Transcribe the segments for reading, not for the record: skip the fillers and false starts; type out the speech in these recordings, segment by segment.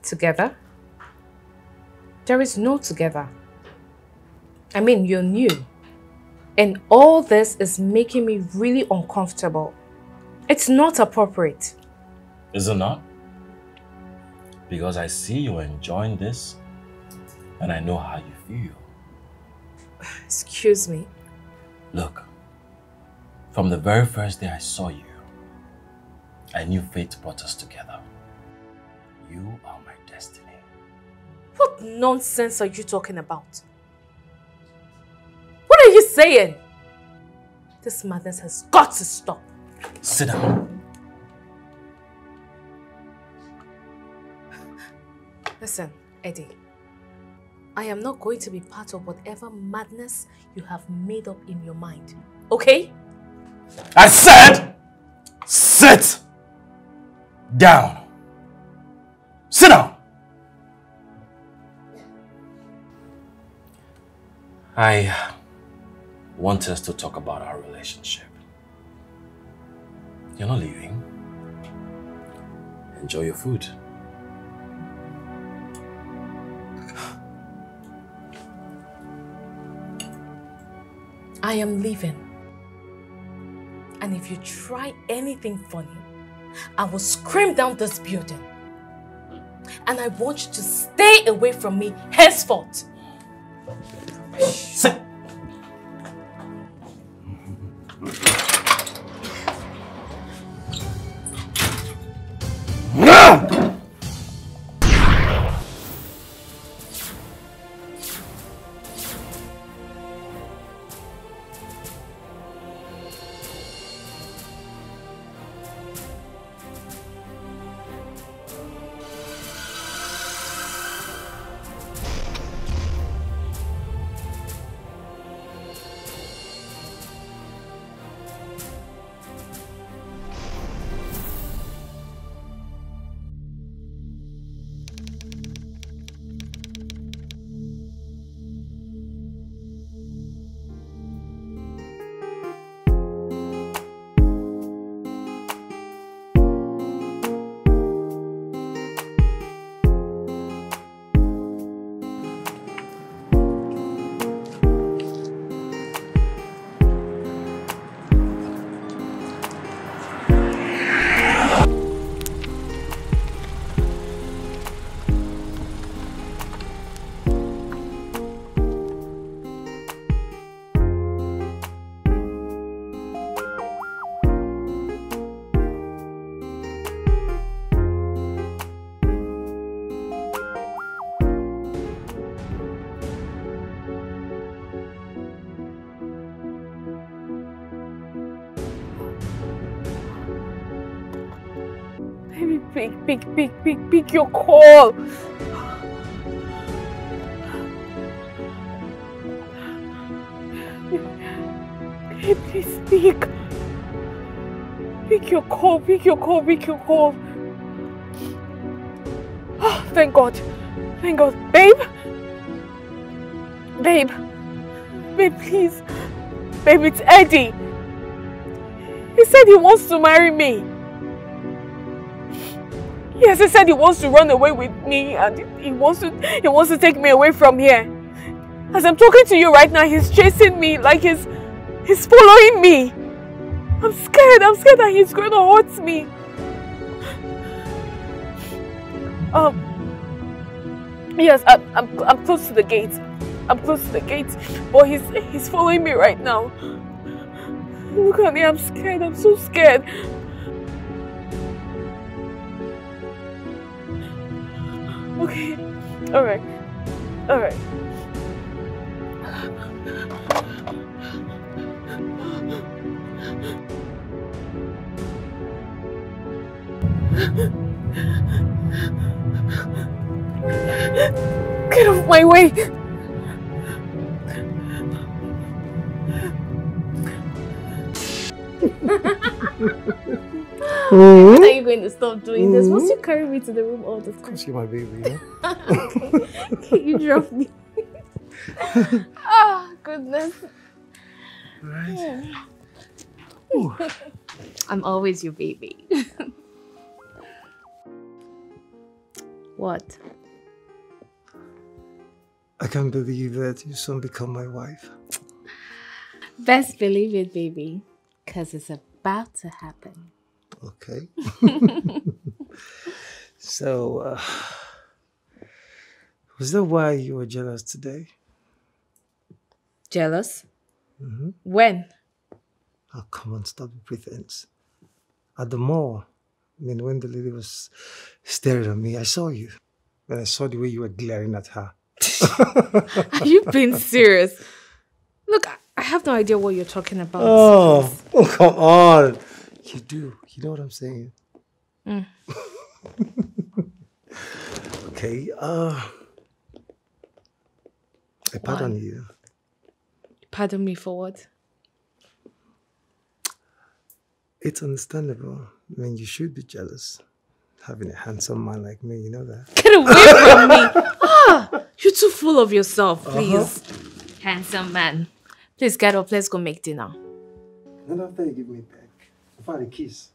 Together? There is no together. I mean, you're new. And all this is making me really uncomfortable. It's not appropriate. Is it not? Because I see you enjoying this and I know how you feel. Excuse me. Look, from the very first day I saw you, I knew fate brought us together. You are my destiny. What nonsense are you talking about? What are you saying? This madness has got to stop. Sit down. Listen, Eddie. I am not going to be part of whatever madness you have made up in your mind. Okay? I said, sit down. Sit down. I want us to talk about our relationship. You're not leaving. Enjoy your food. I am leaving. And if you try anything funny, I will scream down this building. And I want you to stay away from me henceforth. Sit. Pick your call. Hey, please speak. Pick your call. Oh, thank God. Babe, please. Babe, it's Eddie. He said he wants to marry me. Yes, he said he wants to run away with me and he wants to take me away from here. As I'm talking to you right now, he's chasing me like he's following me. I'm scared that he's going to hurt me. Yes, I'm close to the gate. But he's following me right now. Look at me, I'm scared. I'm so scared. Okay. All right. Get off my way. When are you going to stop doing this? Must you carry me to the room all the time? Because you're my baby, yeah? Can you drop me? Oh, goodness. Right. I'm always your baby. What? I can't believe that you soon become my wife. Best believe it, baby. Because it's about to happen. Okay. So, was that why you were jealous today? Jealous? Mm-hmm. When? Oh, come on, stop the pretense. At the mall, I mean, when the lady was staring at me, I saw you. And I saw the way you were glaring at her. Are you being serious? Look, I have no idea what you're talking about. Oh, come on. You do. You know what I'm saying? Mm. Okay, I pardon you. Pardon me for what? It's understandable. I mean, you should be jealous. Having a handsome man like me, you know that. Get away from me! You're too full of yourself, please. Handsome man. Please get up, let's go make dinner. And after you give me back, I find a kiss.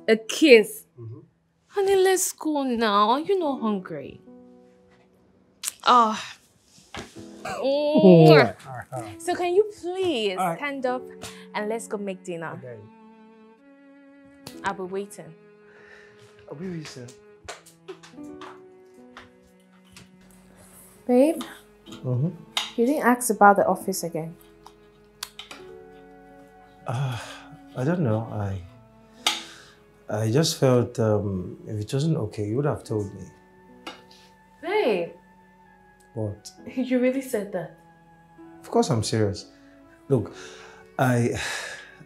A kiss? Mm-hmm. Honey, let's go now. You're not hungry. Oh. So can you please stand up and let's go make dinner? Okay. I'll be waiting. I'll be with you, sir. Babe, Mm-hmm. you didn't ask about the office again. I don't know. I just felt if it wasn't okay, you would have told me. Babe, What? you really said that? Of course I'm serious. Look, I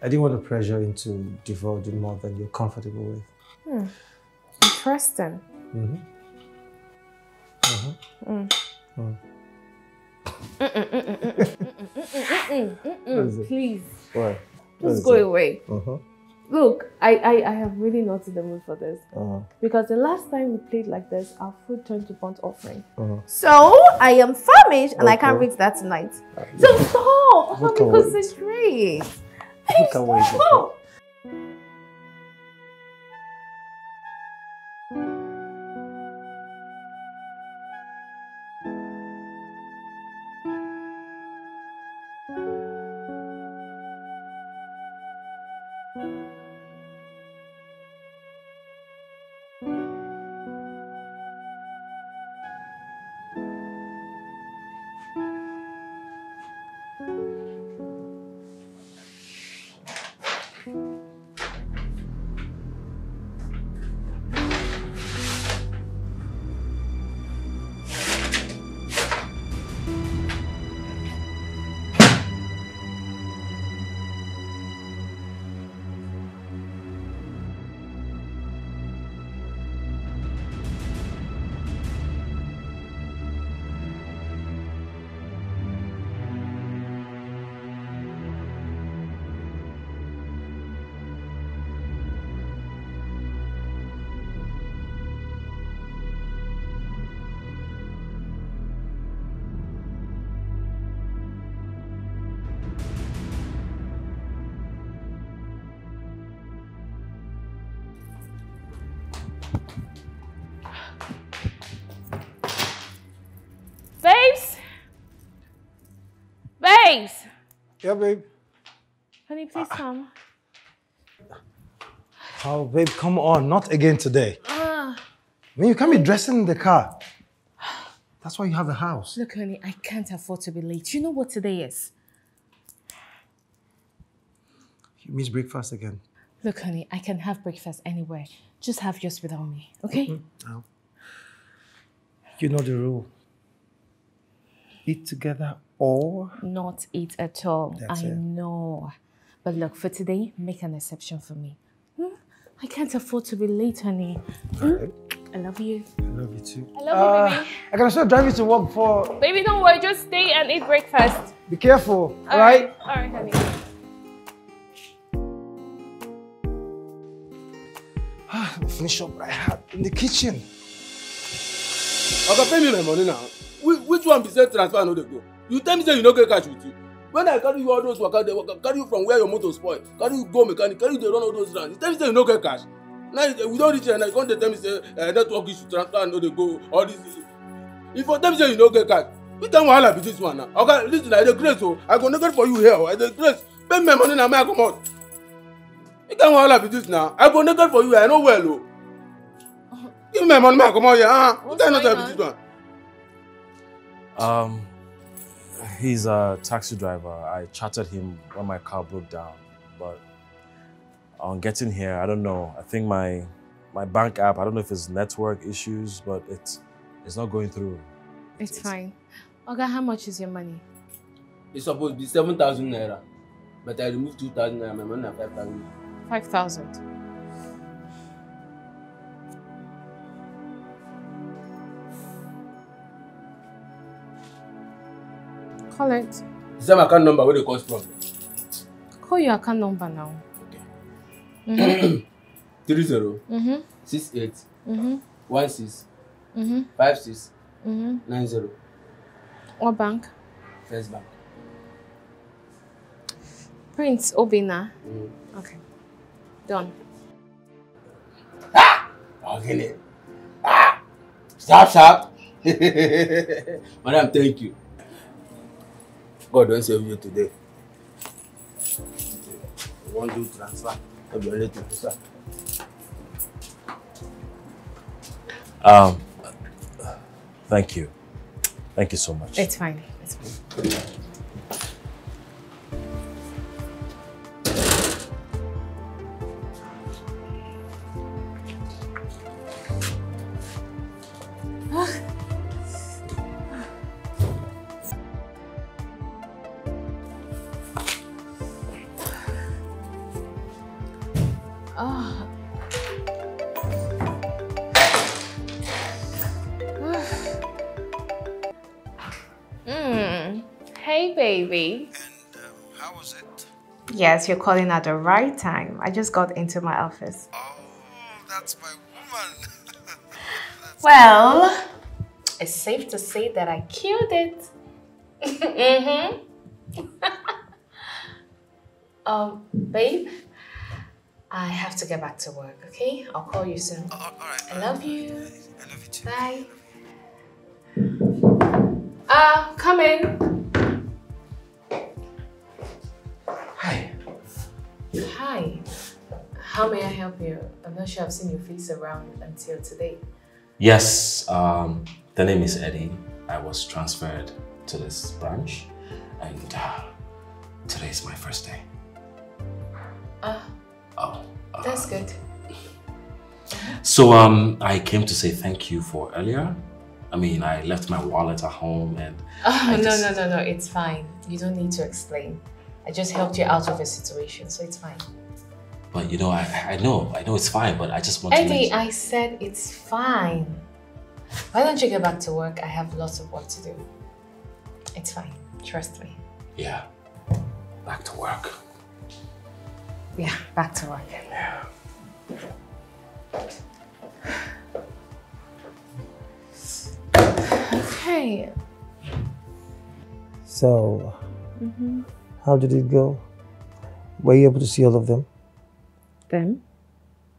didn't want to pressure you into divulging more than you're comfortable with. Interesting. Mm-hmm. Mm-hmm. Please, What? just go away. Uh-huh. Look, I have really not in the mood for this. Because the last time we played like this, our food turned to burnt offering. So, I am famished and I can't reach that tonight. So stop! Help me concentrate. Can't wait. Stop! Babes! Yeah, babe. Honey, please come. Oh, babe, come on. Not again today. I mean, you can't be dressing in the car. That's why you have a house. Look, honey, I can't afford to be late. You know what today is? You miss breakfast again. Look, honey, I can have breakfast anywhere. Just have yours without me, okay? No. You know the rule. Eat together or... Not eat at all. That's I it. know. But look, for today, make an exception for me. I can't afford to be late, honey. Right. I love you. I love you too. I love you, baby. I can still drive you to work for... Baby, don't worry. Just stay and eat breakfast. Be careful, All right? All right, honey. Finish up what I had in the kitchen. Oga, pay me my money now. Which one be say transfer no dey go? You tell me say you no get cash with you. When I carry you all those waka, carry you from where your motor spoil, carry you go mechanic, carry you dey run all those rounds. You tell me say you no get cash. Now we don't reach here now. You can't tell me say network issue transfer and no dey go all this. If for them say you no get card, which time wahala be this one now? Okay, listen, I dey grace o. I go negotiate for you here o. I dey grace. Pay me my money na me I comot. Which time wahala be this now? I go negotiate for you. I know well o. Give me my money, I comot here. Which time not be this one? He's a taxi driver. I chatted him when my car broke down, but on getting here, I don't know. I think my bank app, I don't know if it's network issues, but it's not going through. It's fine. Oga, how much is your money? It's supposed to be 7,000 naira, but I removed 2,000 naira. My money is 5,000. 5,000. Call it. Is that my account number where they cause problem? Call your account number now. Okay. 30 68 16 56 90. What bank? First Bank. Prince Obina. Okay. Done. Okay. Sharp. Madam, thank you. God don't save you today. You want to transfer? I'll be ready to transfer. Thank you. Thank you so much. It's fine. It's fine. Hey, baby. And how was it? Yes, you're calling at the right time. I just got into my office. Oh, that's my woman. Well, it's safe to say that I killed it. Babe, I have to get back to work, okay? I'll call you soon. All right. I love you. I love you too. Bye. Come in. Hi. Hi. How may I help you? I'm not sure I've seen your face around until today. Yes, the name is Eddie. I was transferred to this branch, and today is my first day. That's good. So I came to say thank you for earlier. I mean, I left my wallet at home and... No, it's fine. You don't need to explain. I just helped you out of a situation, so it's fine. But you know, I know it's fine, but I just want to... Eddie, I said it's fine. Why don't you get back to work? I have lots of work to do. It's fine. Trust me. Yeah. Back to work. Yeah, back to work. Yeah. Okay. So, how did it go? Were you able to see all of them? Them?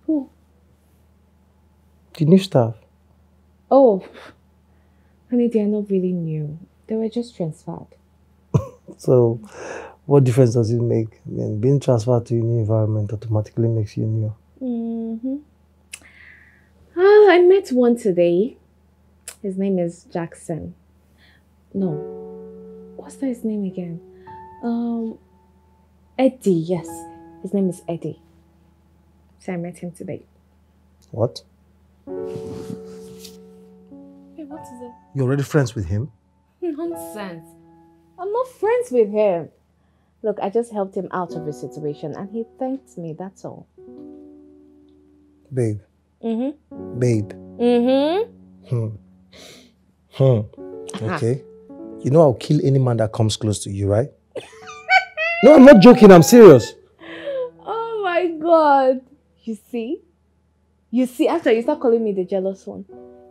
Who? The new staff. Oh, honey, they are not really new. They were just transferred. So, what difference does it make? I mean, being transferred to a new environment automatically makes you new. I met one today. His name is Jackson. No. What's that his name again? Eddie, yes. His name is Eddie. So I met him today. What? Hey, what is it? You're already friends with him? Nonsense. I'm not friends with him. Look, I just helped him out of his situation and he thanked me, that's all. Babe. Babe. Okay. You know I'll kill any man that comes close to you, right? No, I'm not joking. I'm serious. Oh my God. You see? You see, after you start calling me the jealous one,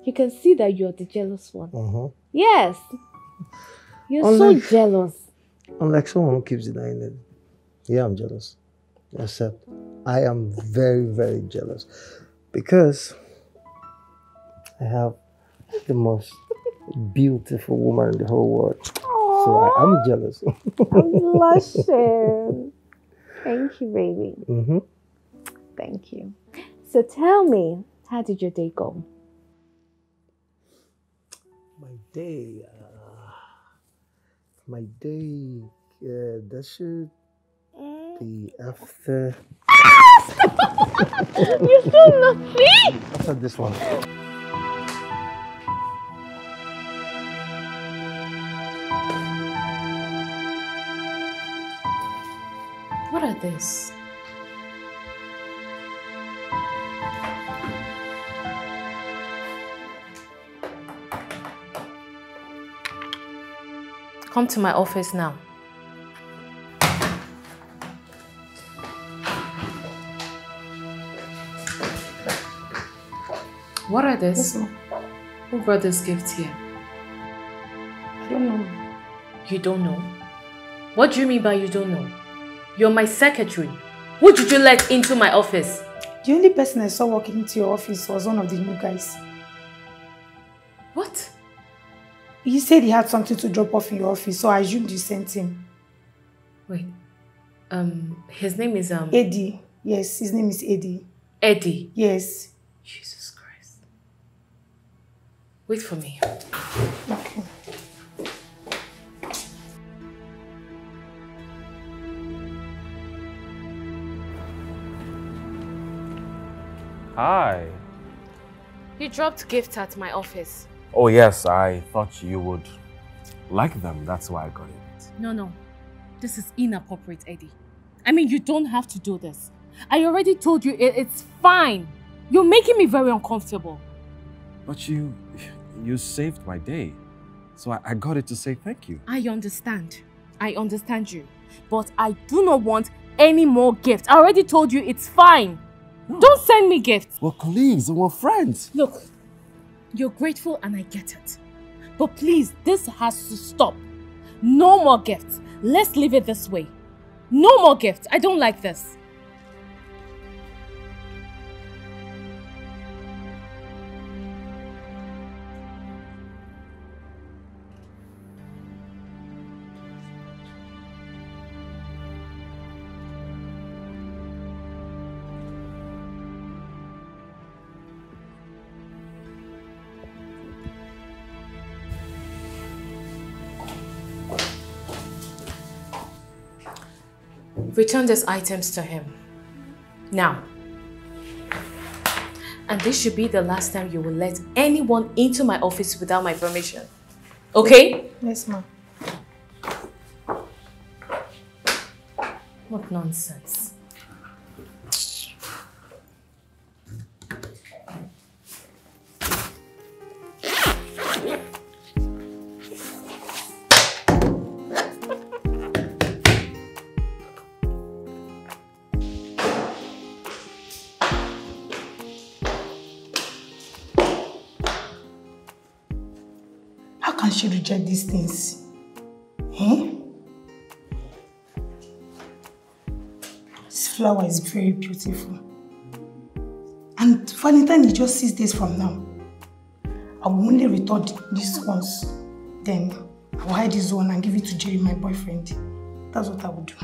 you can see that you're the jealous one. Yes. You're so jealous. Unlike someone who keeps denying it. Yeah, I'm jealous. Except I am very, very jealous. Because I have the most beautiful woman in the whole world. Aww. So I am jealous. I'm blushing. Thank you, baby. Mm-hmm. Thank you. So tell me, how did your day go? My day, that should be after. You're so naughty! After this one. What are these? Come to my office now. What are these? Yes, Who brought this gift here? I don't know. You don't know? What do you mean by you don't know? You're my secretary. Who did you let into my office? The only person I saw walking into your office was one of the new guys. What? He said he had something to drop off in your office, so I assumed you sent him. Wait. His name is Eddie. Yes, his name is Eddie. Eddie. Yes. Jesus Christ. Wait for me. Okay. Hi. You dropped gifts at my office. Oh yes, I thought you would like them. That's why I got it. No. This is inappropriate, Eddie. I mean, you don't have to do this. I already told you it's fine. You're making me very uncomfortable. But you saved my day. So I got it to say thank you. I understand. I understand you. But I do not want any more gifts. I already told you it's fine. No. Don't send me gifts. We're colleagues and we're friends. Look, you're grateful and I get it. But please, this has to stop. No more gifts. Let's leave it this way. No more gifts. I don't like this. Return these items to him. Now. And this should be the last time you will let anyone into my office without my permission. Okay? Yes, ma'am. What nonsense. How can she reject these things? Eh? This flower is very beautiful. And Valentine is just 6 days from now. I will only return these ones. Then I will hide this one and give it to Jerry, my boyfriend. That's what I will do.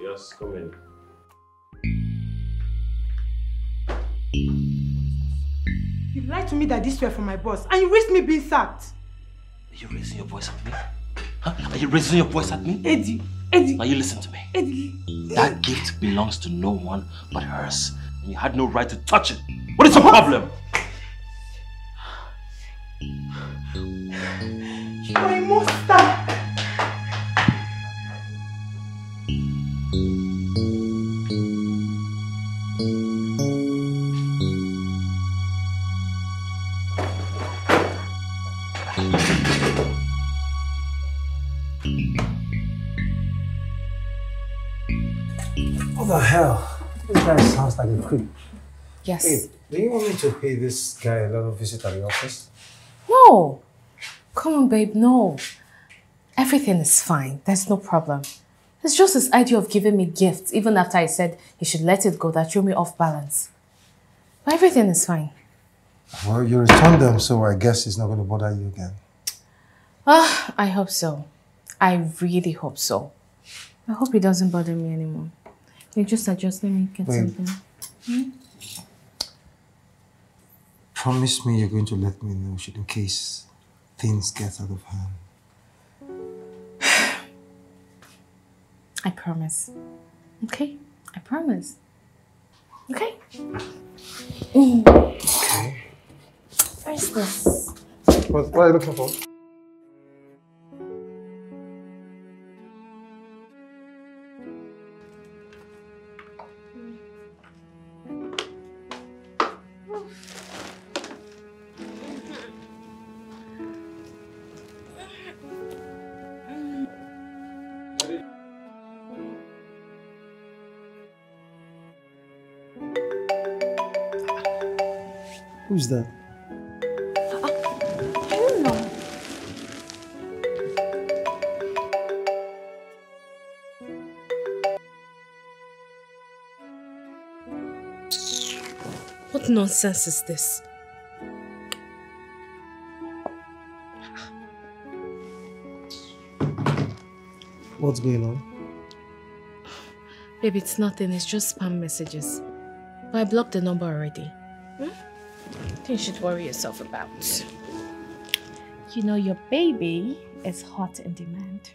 Yes, come in. You lied to me that these were for my boss, and you risked me being sacked. Are you raising your voice at me? Huh? Are you raising your voice at me? Eddie. Now you listen to me. Eddie. That gift belongs to no one but hers. And you had no right to touch it. What is the problem? You are a monster. What the hell? This guy sounds like a creep. Yes. Hey, do you want me to pay this guy a little visit at the office? No. Come on, babe, no. Everything is fine. There's no problem. It's just this idea of giving me gifts, even after I said he should let it go, that threw me off balance. But everything is fine. Well, you returned them, so I guess it's not going to bother you again. I hope so. I really hope so. I hope it doesn't bother me anymore. Wait, just adjust. Let me get something. Promise me you're going to let me know in case things get out of hand. I promise. Okay? I promise. Okay? Okay. Where's this? What are you looking for? Who's that? I don't know. What nonsense is this? What's going on? Baby, it's nothing. It's just spam messages. But I blocked the number already. You should worry yourself about. You know your baby is hot in demand.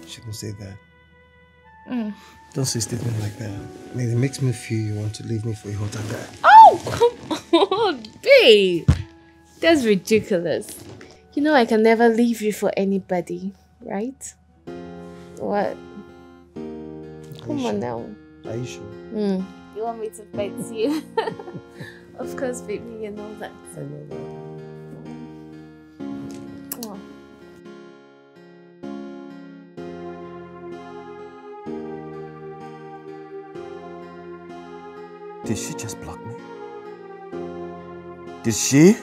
Shouldn't say that. Don't say statement like that. I mean, it makes me feel you want to leave me for a hotter guy. Oh, come on, babe. That's ridiculous. You know I can never leave you for anybody, right? What? Come on now. Are you sure? You want me to pet you? Of course, baby, you know that. I know that. Oh. Did she just block me? Did she?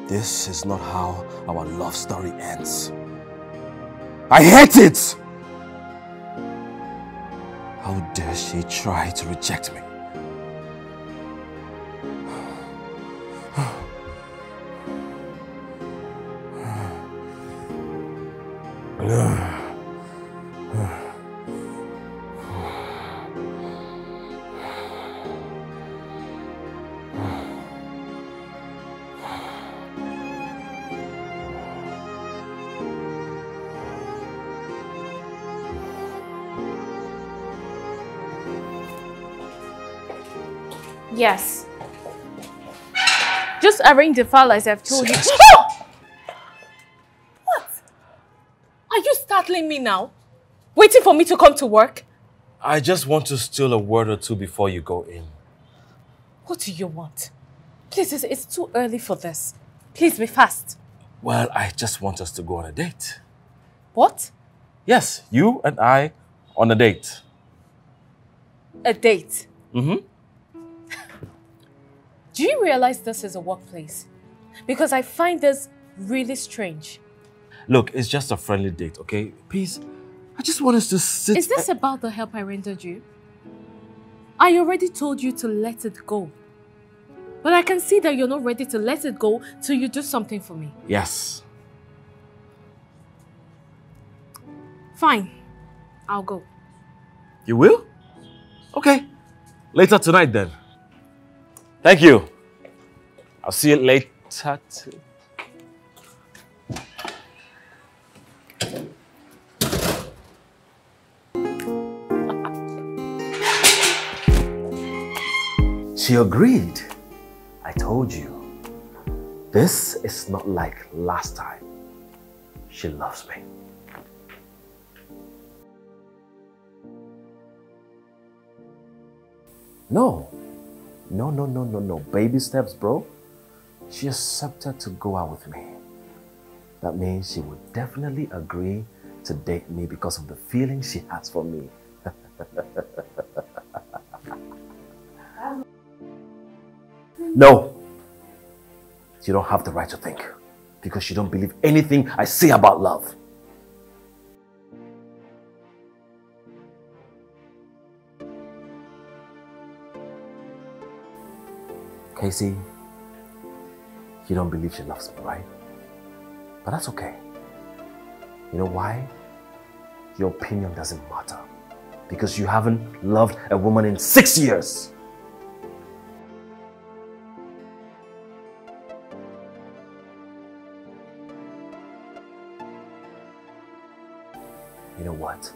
This is not how our love story ends. I hate it! How dare she try to reject me? Yes. Just arrange the file as I've told you. What? Are you startling me now? Waiting for me to come to work? I just want to steal a word or two before you go in. What do you want? Please, it's too early for this. Please be fast. Well, I just want us to go on a date. What? Yes, you and I on a date. A date? Mm-hmm. Do you realize this is a workplace? Because I find this really strange. Look, it's just a friendly date, okay? Please, I just want us to sit... Is this about the help I rendered you? I already told you to let it go. But I can see that you're not ready to let it go till you do something for me. Yes. Fine. I'll go. You will? Okay. Later tonight then. Thank you. I'll see you later too. She agreed. I told you. This is not like last time. She loves me. No. No. Baby steps, bro. She accepted to go out with me. That means she would definitely agree to date me because of the feeling she has for me. No, you don't have the right to think because you don't believe anything I say about love. Casey, you don't believe she loves me, right? But that's okay. You know why? Your opinion doesn't matter. Because you haven't loved a woman in 6 years. You know what?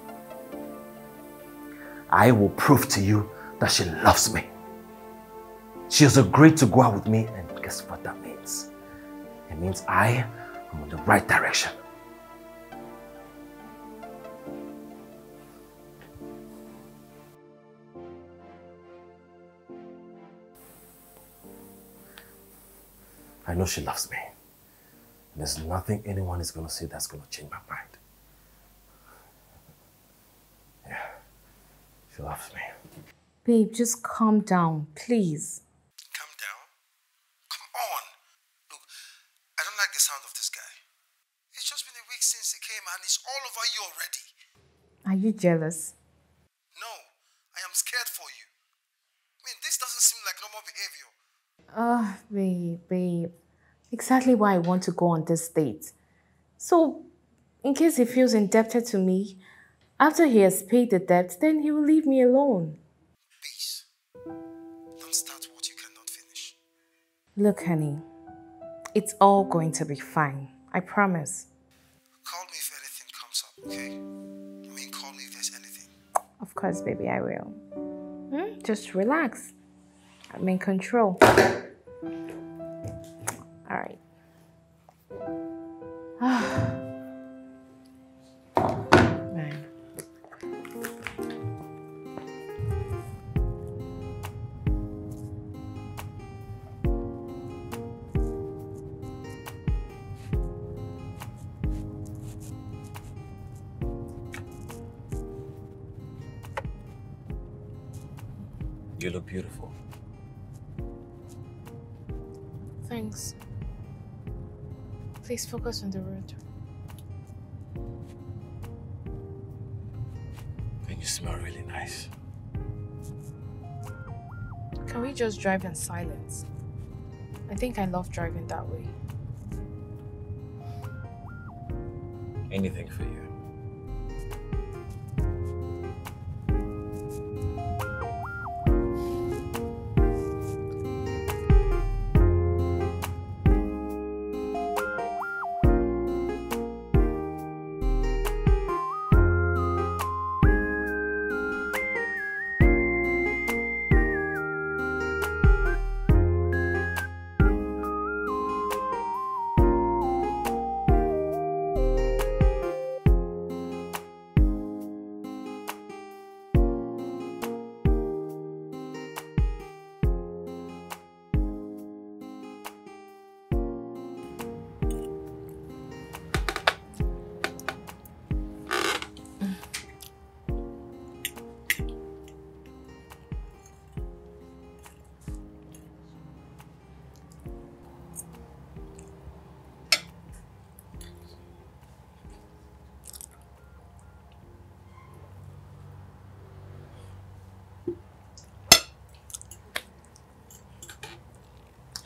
I will prove to you that she loves me. She has agreed to go out with me, and guess what that means? It means I am in the right direction. I know she loves me. There's nothing anyone is going to say that's going to change my mind. Yeah, she loves me. Babe, just calm down, please. Calm down? Come on. Look, I don't like the sound of this guy. It's just been a week since he came and it's all over you already. Are you jealous? No, I am scared for you. I mean, this doesn't seem like normal behavior. Babe. Exactly why I want to go on this date. So, in case he feels indebted to me, after he has paid the debt, then he will leave me alone. Please, don't start what you cannot finish. Look, honey, it's all going to be fine. I promise. Call me if anything comes up, okay? I mean, call me if there's anything. Of course, baby, I will. Just relax. I'm in control. All right. Man. You look beautiful. Thanks. Please focus on the road. And you smell really nice. Can we just drive in silence? I think I love driving that way. Anything for you.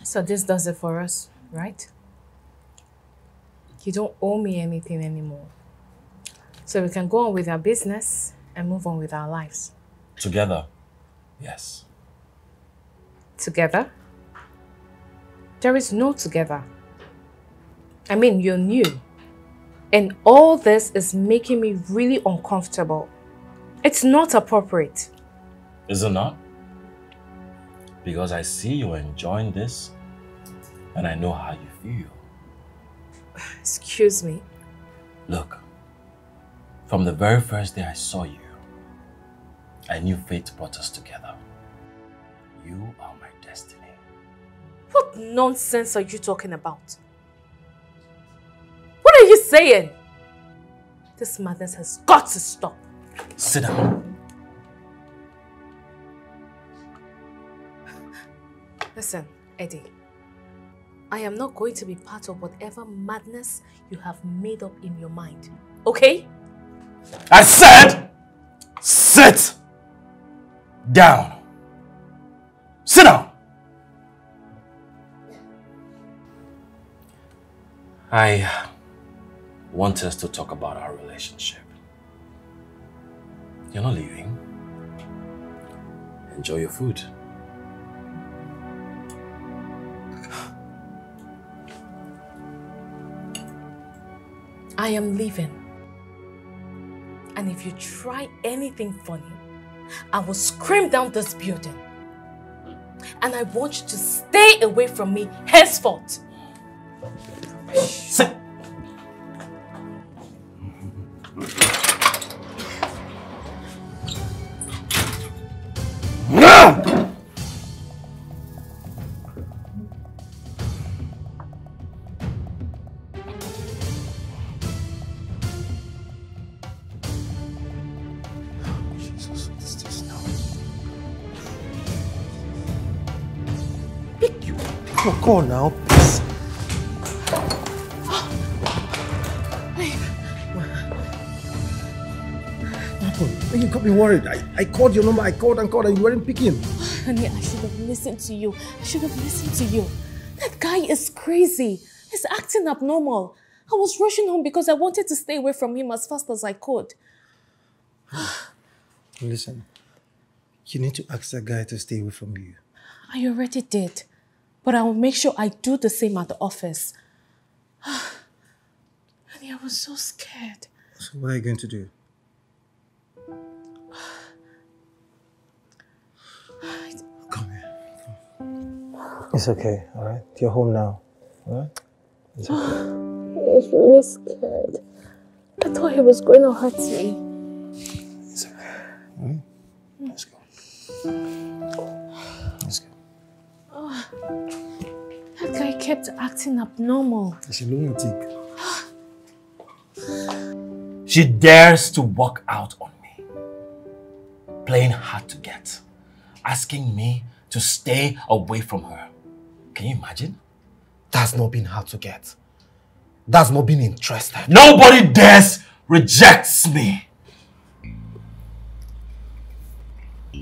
So this does it for us, right? You don't owe me anything anymore. So we can go on with our business and move on with our lives. Together, yes. Together? There is no together. I mean, you're new. And all this is making me really uncomfortable. It's not appropriate. Is it not? Because I see you enjoying this and I know how you feel. Excuse me. Look, from the very first day I saw you, I knew fate brought us together. You are my destiny. What nonsense are you talking about? What are you saying? This madness has got to stop. Sit down. Listen, Eddie. I am not going to be part of whatever madness you have made up in your mind. Okay? I said, sit down. Sit down. I want us to talk about our relationship. You're not leaving. Enjoy your food. I am leaving. And if you try anything funny, I will scream down this building. And I want you to stay away from me henceforth. Sit. Jesus, what is this now? Pick your call now, please. You got me worried. I called your number, I called and you weren't picking. Honey, I should have listened to you. That guy is crazy. He's acting abnormal. I was rushing home because I wanted to stay away from him as fast as I could. Listen, you need to ask that guy to stay away from you. I already did. But I will make sure I do the same at the office. Honey, I was so scared. So what are you going to do? Come here. It's okay, alright? You're home now, alright? It's okay. I was really scared. I thought he was going to hurt me. It's okay, alright? Let's go. Let's go. That guy kept acting abnormal. It's a lunatic. She dares to walk out on me, playing hard to get, asking me to stay away from her. Can you imagine? That's not been hard to get. That's not been interested. Nobody dares rejects me.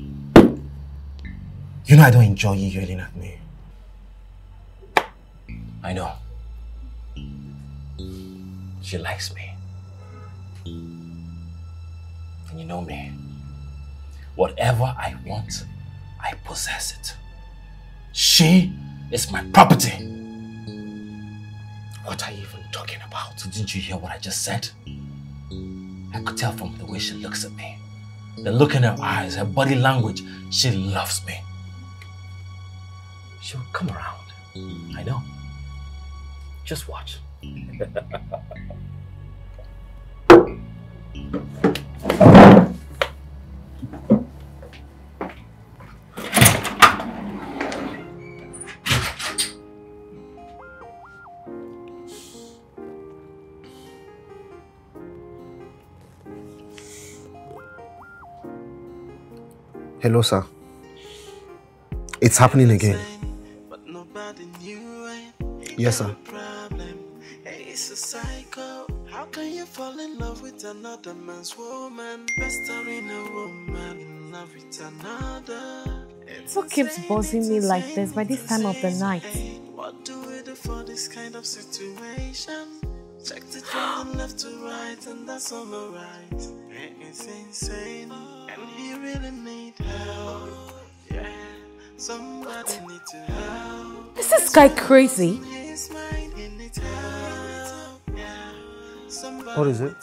You know I don't enjoy you yelling at me. I know. She likes me. And you know me. Whatever I want, I possess it. She is my property. What are you even talking about? Didn't you hear what I just said? I could tell from the way she looks at me. The look in her eyes, her body language. She loves me. She'll come around. I know. Just watch. Hello, sir. It's happening again. Yes, sir. It's a cycle. How can you fall in love with another man's woman? Pestering a woman in love with another. What keeps buzzing me like this by this time of the night? What do we do for this kind of situation? Checked it from the left to right, and that's all alright. It's insane, and he really need help. Yeah, somebody need to help. Is this guy crazy? What is it?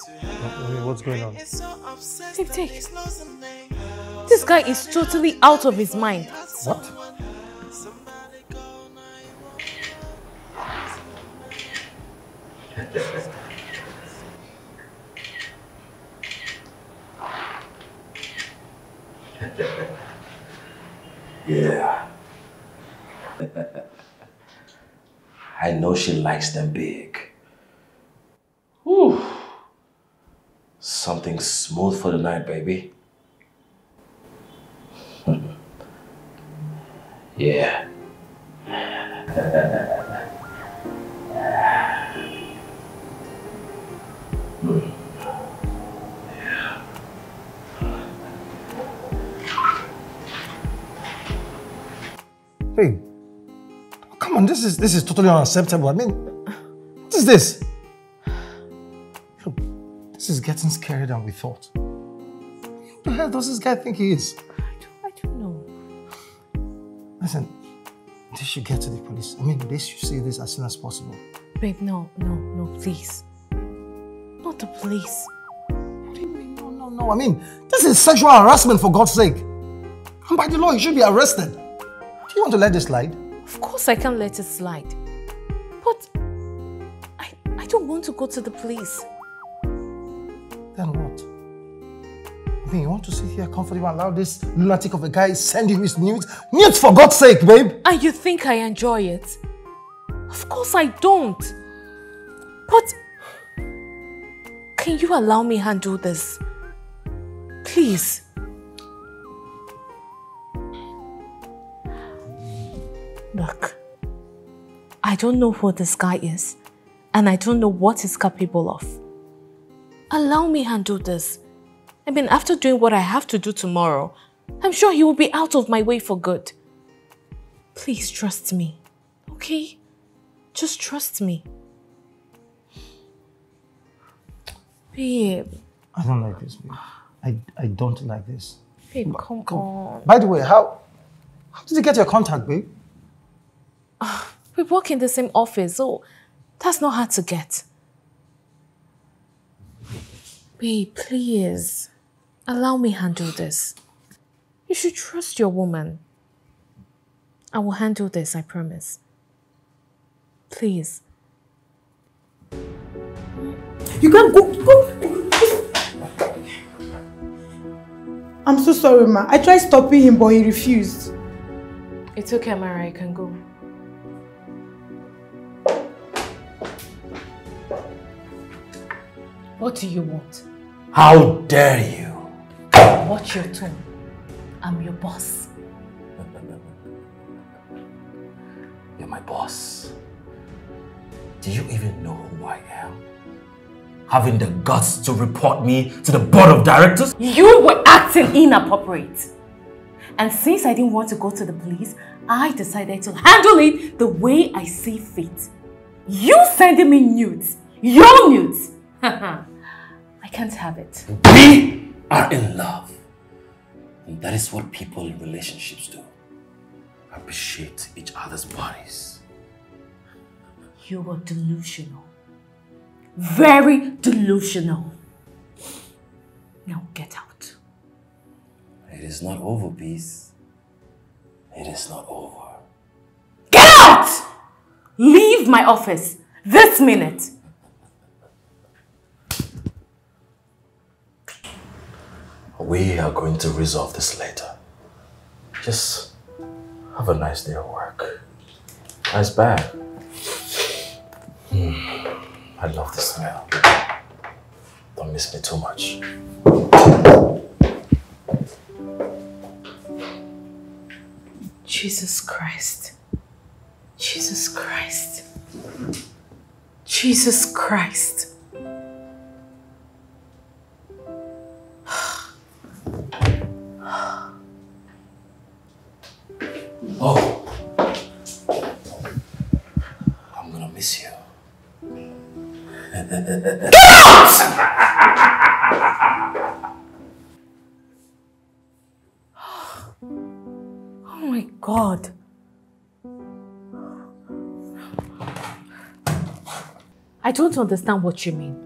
What's going on? Take. This guy is totally out of his mind. What? Yeah. I know she likes them big. Whew. Something smooth for the night, baby. Yeah. Babe, come on, this is totally unacceptable. I mean, what is this? Look, this is getting scarier than we thought. What the hell does this guy think he is? I don't know. Listen, they should get to the police. I mean, they should see this as soon as possible. Babe, no, please. Not the police. What do you mean? No. I mean, this is sexual harassment, for God's sake. And by the law, he should be arrested. Do you want to let this slide? Of course I can't let it slide. But I don't want to go to the police. Then what? I mean, you want to sit here comfortable and allow this lunatic of a guy send you his nudes? Nudes, for God's sake, babe! And you think I enjoy it? Of course I don't. But can you allow me handle this? Please. Look, I don't know who this guy is, and I don't know what he's capable of. Allow me handle this. I mean, after doing what I have to do tomorrow, I'm sure he will be out of my way for good. Please trust me, okay? Just trust me. Babe. I don't like this, babe. I don't like this. Babe, come on. By the way, how did you get your contact, babe? We work in the same office, so that's not hard to get. Babe, please. Allow me handle this. You should trust your woman. I will handle this, I promise. Please. You can't go. I'm so sorry, ma. I tried stopping him, but he refused. It's okay, Mara. You can go. What do you want? How dare you? Watch your tone. I'm your boss. You're my boss. Do you even know who I am? Having the guts to report me to the board of directors? You were acting inappropriate. And since I didn't want to go to the police, I decided to handle it the way I see fit. You sending me nudes. Your nudes. I can't have it. We are in love. And that is what people in relationships do. Appreciate each other's bodies. You are delusional. Very delusional. Now get out. It is not over, Peace. It is not over. Get out! Leave my office this minute. We are going to resolve this later. Just have a nice day at work. Nice bag. I love the smell. Don't miss me too much. Jesus Christ. Jesus Christ. Jesus Christ. Oh. I'm gonna miss you. Get out! Oh my God. I don't understand what you mean.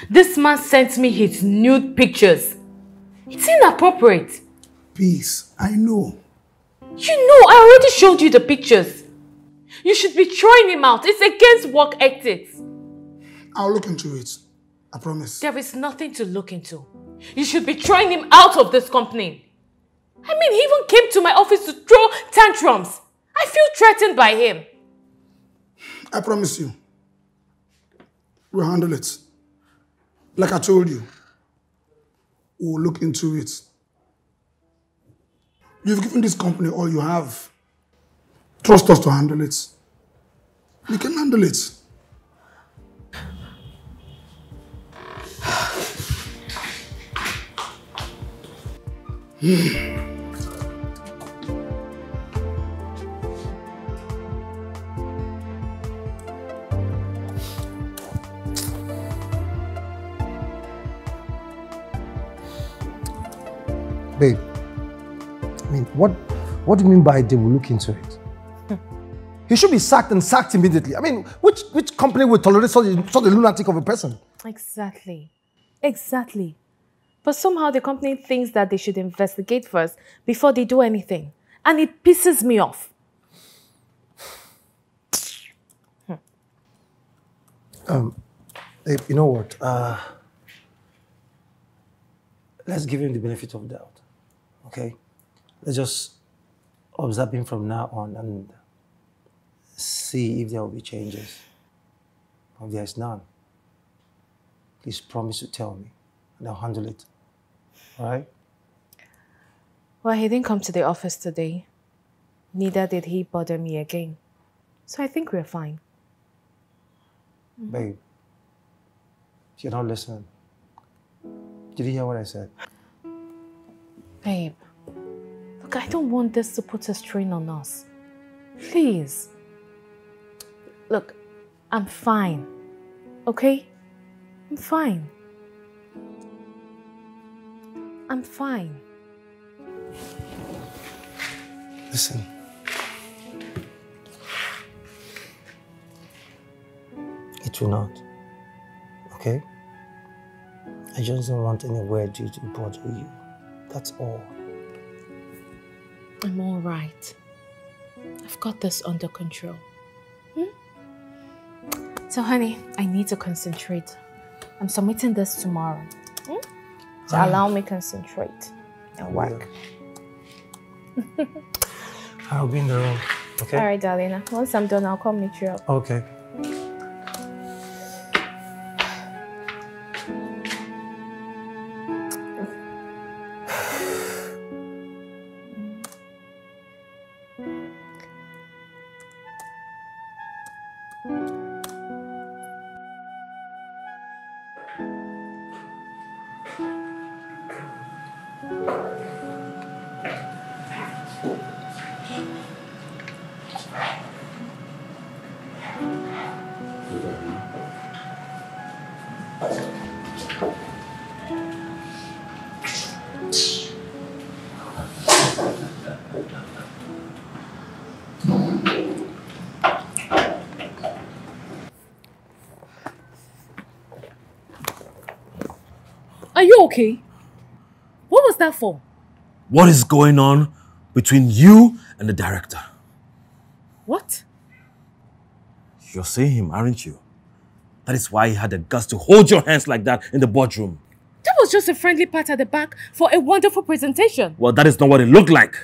This man sent me his nude pictures. It's inappropriate. Peace, I know. You know, I already showed you the pictures. You should be throwing him out. It's against work ethics. I'll look into it. I promise. There is nothing to look into. You should be throwing him out of this company. I mean, he even came to my office to throw tantrums. I feel threatened by him. I promise you. We'll handle it. Like I told you, We'll look into it. You've given this company all you have. Trust us to handle it. We can handle it. Babe, I mean, what do you mean by they will look into it? He should be sacked and sacked immediately. I mean, which company would tolerate such a lunatic of a person? Exactly. Exactly. But somehow the company thinks that they should investigate first before they do anything. And it pisses me off. Babe, you know what? Let's give him the benefit of the doubt. Okay? Let's just observe him from now on and see if there will be changes. If there is none, please promise to tell me and I'll handle it. All right? Well, he didn't come to the office today. Neither did he bother me again. So I think we're fine. Babe, you're not listening. Did you hear what I said? Babe, look, I don't want this to put a strain on us. Please. Look, I'm fine. Okay? I'm fine. I'm fine. Listen. It will not. Okay? I just don't want any word due to bother you. That's all. I'm all right. I've got this under control. So, honey, I need to concentrate. I'm submitting this tomorrow. So allow me to concentrate and work. Yeah. I'll be in the room, okay? All right, darling. Once I'm done, I'll come meet you up. Okay. Are you okay? What was that for? What is going on between you and the director? What? You're seeing him, aren't you? That is why he had the guts to hold your hands like that in the boardroom. That was just a friendly pat at the back for a wonderful presentation. Well, that is not what it looked like.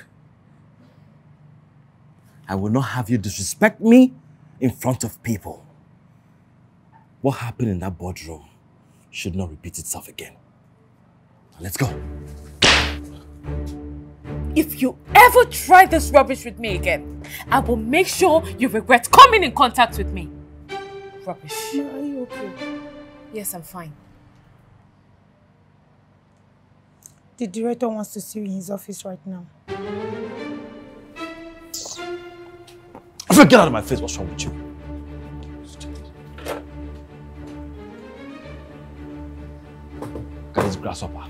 I will not have you disrespect me in front of people. What happened in that boardroom should not repeat itself again. Now let's go. If you ever try this rubbish with me again, I will make sure you regret coming in contact with me. Rubbish. Ma, are you okay? Yes, I'm fine. The director wants to see you in his office right now. Get out of my face. What's wrong with you? Look at this grasshopper.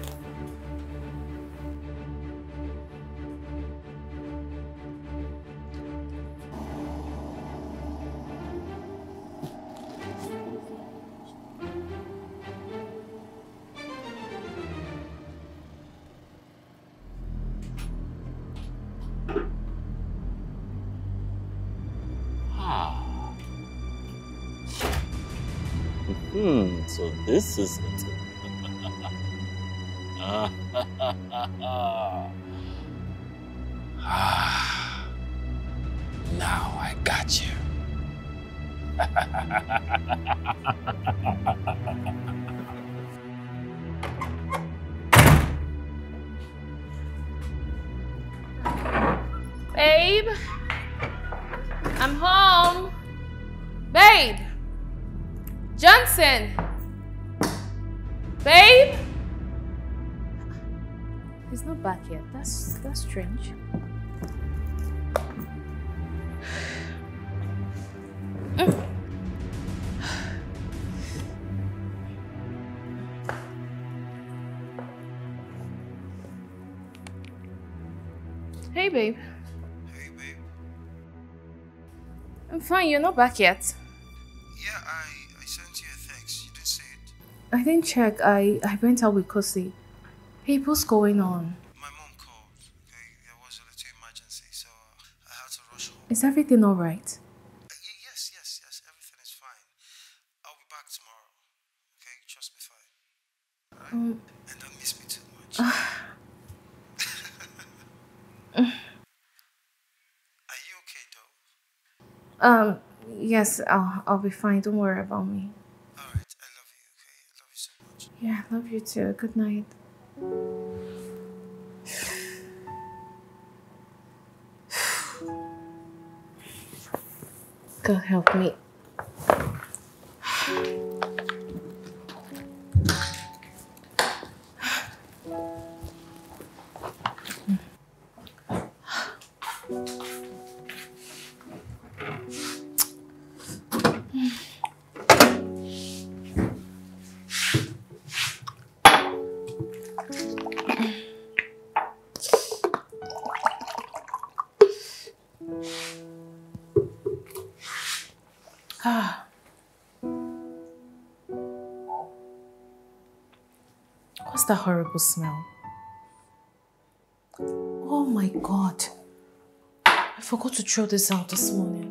So this is it. Now I got you. Babe, I'm home. Babe, Johnson. Babe, he's not back yet. That's strange. Hey, babe. Hey, babe. I'm fine. You're not back yet. Yeah, I sent you a text. You didn't see it. I didn't check. I went out with Kosi. Hey, what's going on? My mom called. Okay, there was a little emergency, so I had to rush home. Is everything all right? Yes. Everything is fine. I'll be back tomorrow. Okay, trust me, fine. Alright? And don't miss me too much. Are you okay, though? Yes, I'll be fine. Don't worry about me. Alright, I love you, okay? I love you so much. Yeah, I love you too. Good night. God help me. What's that horrible smell? Oh my God. I forgot to throw this out this morning.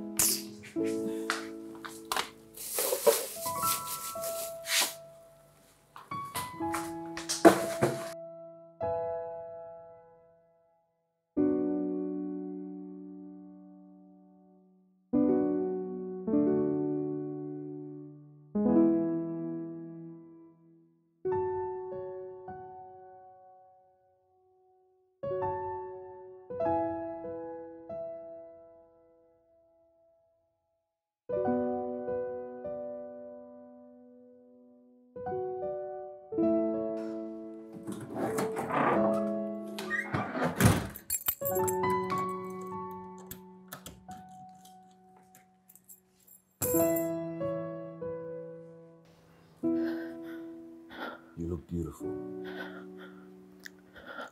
You look beautiful.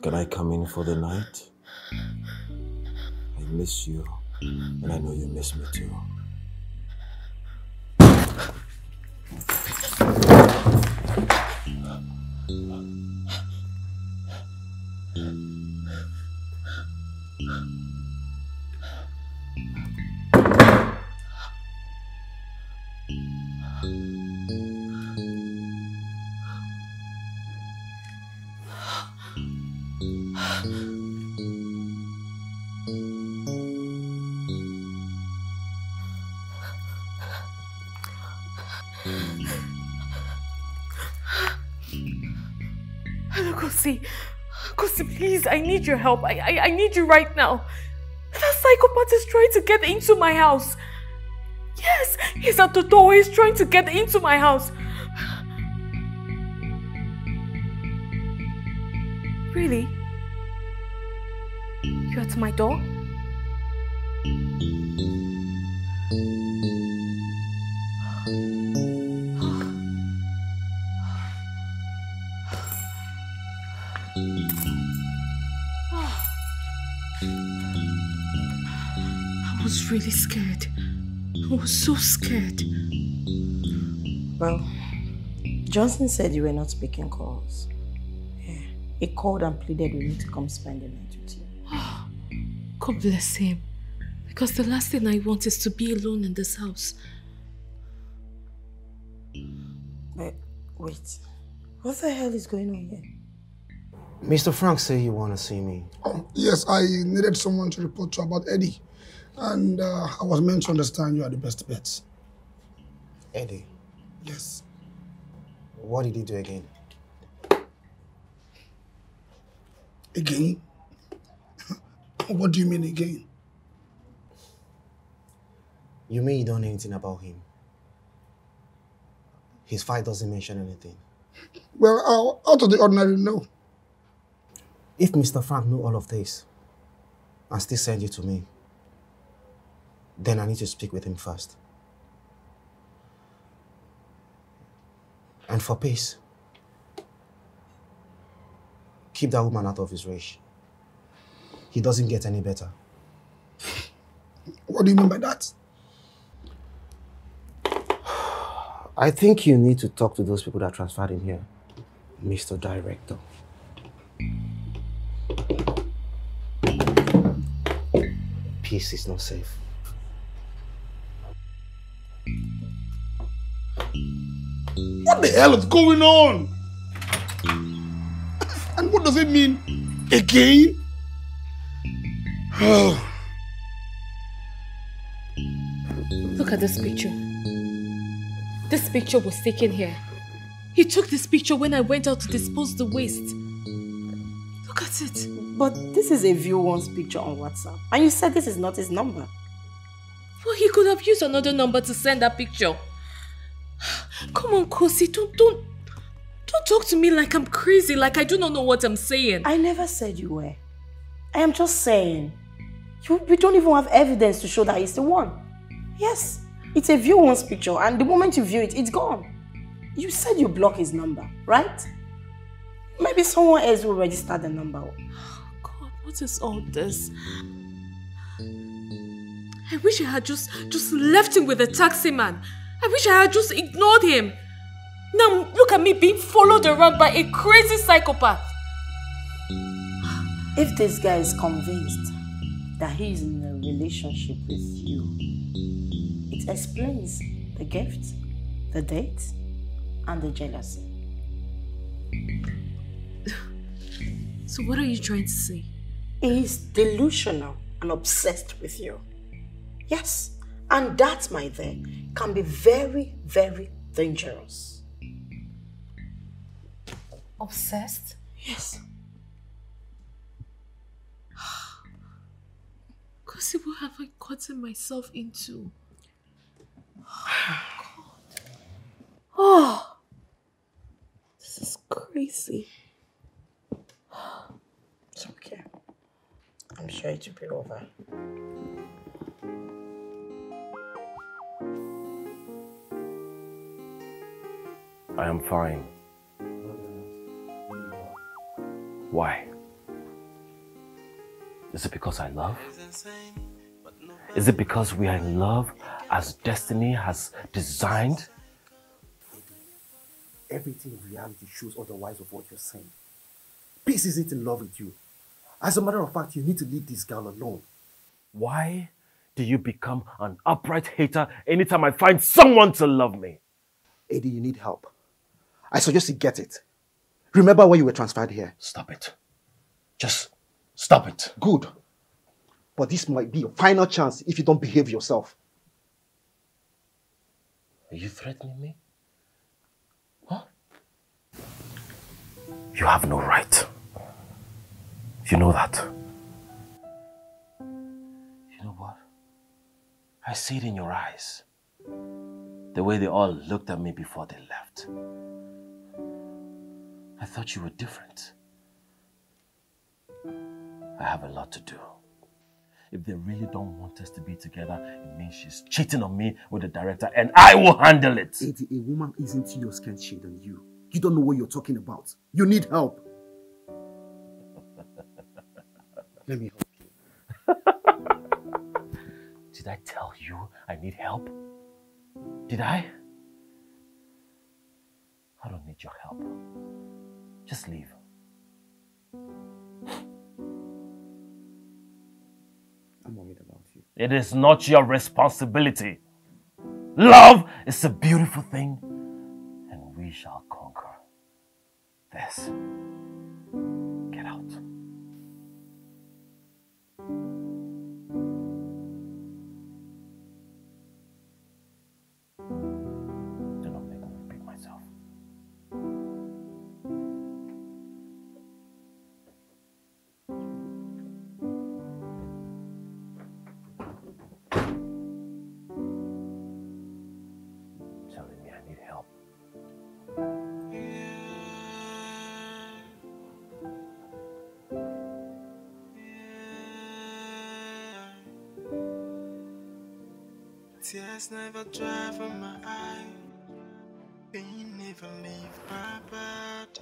Can I come in for the night? I miss you, and I know you miss me too. Hello, Kosi. Kosi, please, I need your help. I need you right now. That psychopath is trying to get into my house. Yes, he's at the door. He's trying to get into my house. Really? You're at my door? I was really scared. I was so scared. Well, Johnson said you were not making calls. Yeah. He called and pleaded with me to come spend the night with you. God bless him. Because the last thing I want is to be alone in this house. But wait, what the hell is going on here? Mr. Frank said you want to see me. Yes, I needed someone to report to about Eddie. And I was meant to understand you are the best bet. Eddie? Yes. What did he do again? Again? What do you mean again? You mean you don't know anything about him? His file doesn't mention anything. Well, out of the ordinary, no. If Mr. Frank knew all of this and still send you to me, then I need to speak with him first. And for peace, keep that woman out of his reach. He doesn't get any better. What do you mean by that? I think you need to talk to those people that transferred him here, Mr. Director. Peace is not safe. What the hell is going on? And what does it mean? Again? Look at this picture. This picture was taken here. He took this picture when I went out to dispose the waste. Look at it. But this is a view once picture on WhatsApp. And you said this is not his number. Well, he could have used another number to send that picture. Come on, Kosi, don't talk to me like I'm crazy, like I do not know what I'm saying. I never said you were. I am just saying. We don't even have evidence to show that he's the one. Yes, it's a view once picture, and the moment you view it, it's gone. You said you block his number, right? Maybe someone else will register the number. Oh God, what is all this? I wish I had just left him with the taxi man. I wish I had just ignored him. Now look at me being followed around by a crazy psychopath. If this guy is convinced that he is in a relationship with you, it explains the gift, the date, and the jealousy. So what are you trying to say? He's delusional and obsessed with you. Yes, and that, my dear, can be very, very dangerous. Obsessed? Yes. Kosi, what have I gotten myself into? Oh, God. Oh, this is crazy. It's okay. I'm sure it will be over. I am fine. Why? Is it because I love? Is it because we are in love as destiny has designed? Everything in reality shows otherwise of what you're saying. Peace isn't in love with you. As a matter of fact, you need to leave this girl alone. Why do you become an upright hater anytime I find someone to love me? Eddie, you need help. I suggest you get it. Remember why you were transferred here. Stop it. Just stop it. Good. But this might be your final chance if you don't behave yourself. Are you threatening me? Huh? You have no right. You know that. You know what? I see it in your eyes. The way they all looked at me before they left. I thought you were different. I have a lot to do. If they really don't want us to be together, it means she's cheating on me with the director and I will handle it. Eddie, a woman isn't your skin shade than you. You don't know what you're talking about. You need help. Let me help you. Did I tell you I need help? Did I? I don't need your help. Just leave. I'm worried about you. It is not your responsibility. Love is a beautiful thing, and we shall conquer this. Get out. Do not make me repeat myself. Tears never dry from my eye. Pain never leave my body.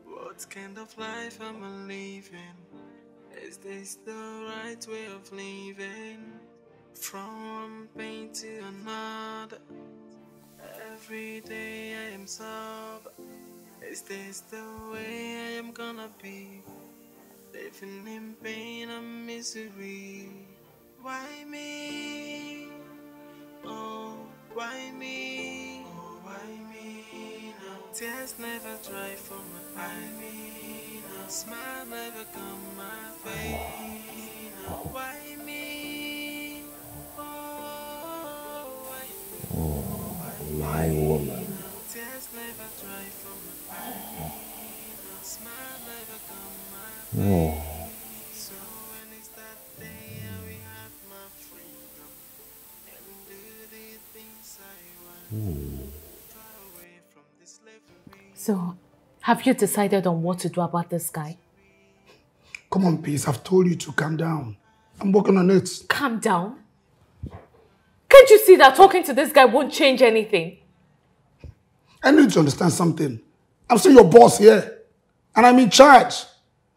What kind of life am I living? Is this the right way of living? From one pain to another. Every day I am sober. Is this the way I am gonna be? Living in pain and misery. Why me? Oh, why me? Oh, why me now? Tears never dry from my eye. Why me now? Smile never come my face. Why me? Oh, why me? Oh, my woman. Tears never dry from my eye. Smile never come my face. So when it's that day we have my freedom and do the things I want. Far away from this slavery. So, have you decided on what to do about this guy? Come on, Peace. I've told you to calm down. I'm working on it. Calm down? Can't you see that talking to this guy won't change anything? I need to understand something. I'm still your boss here. And I'm in charge.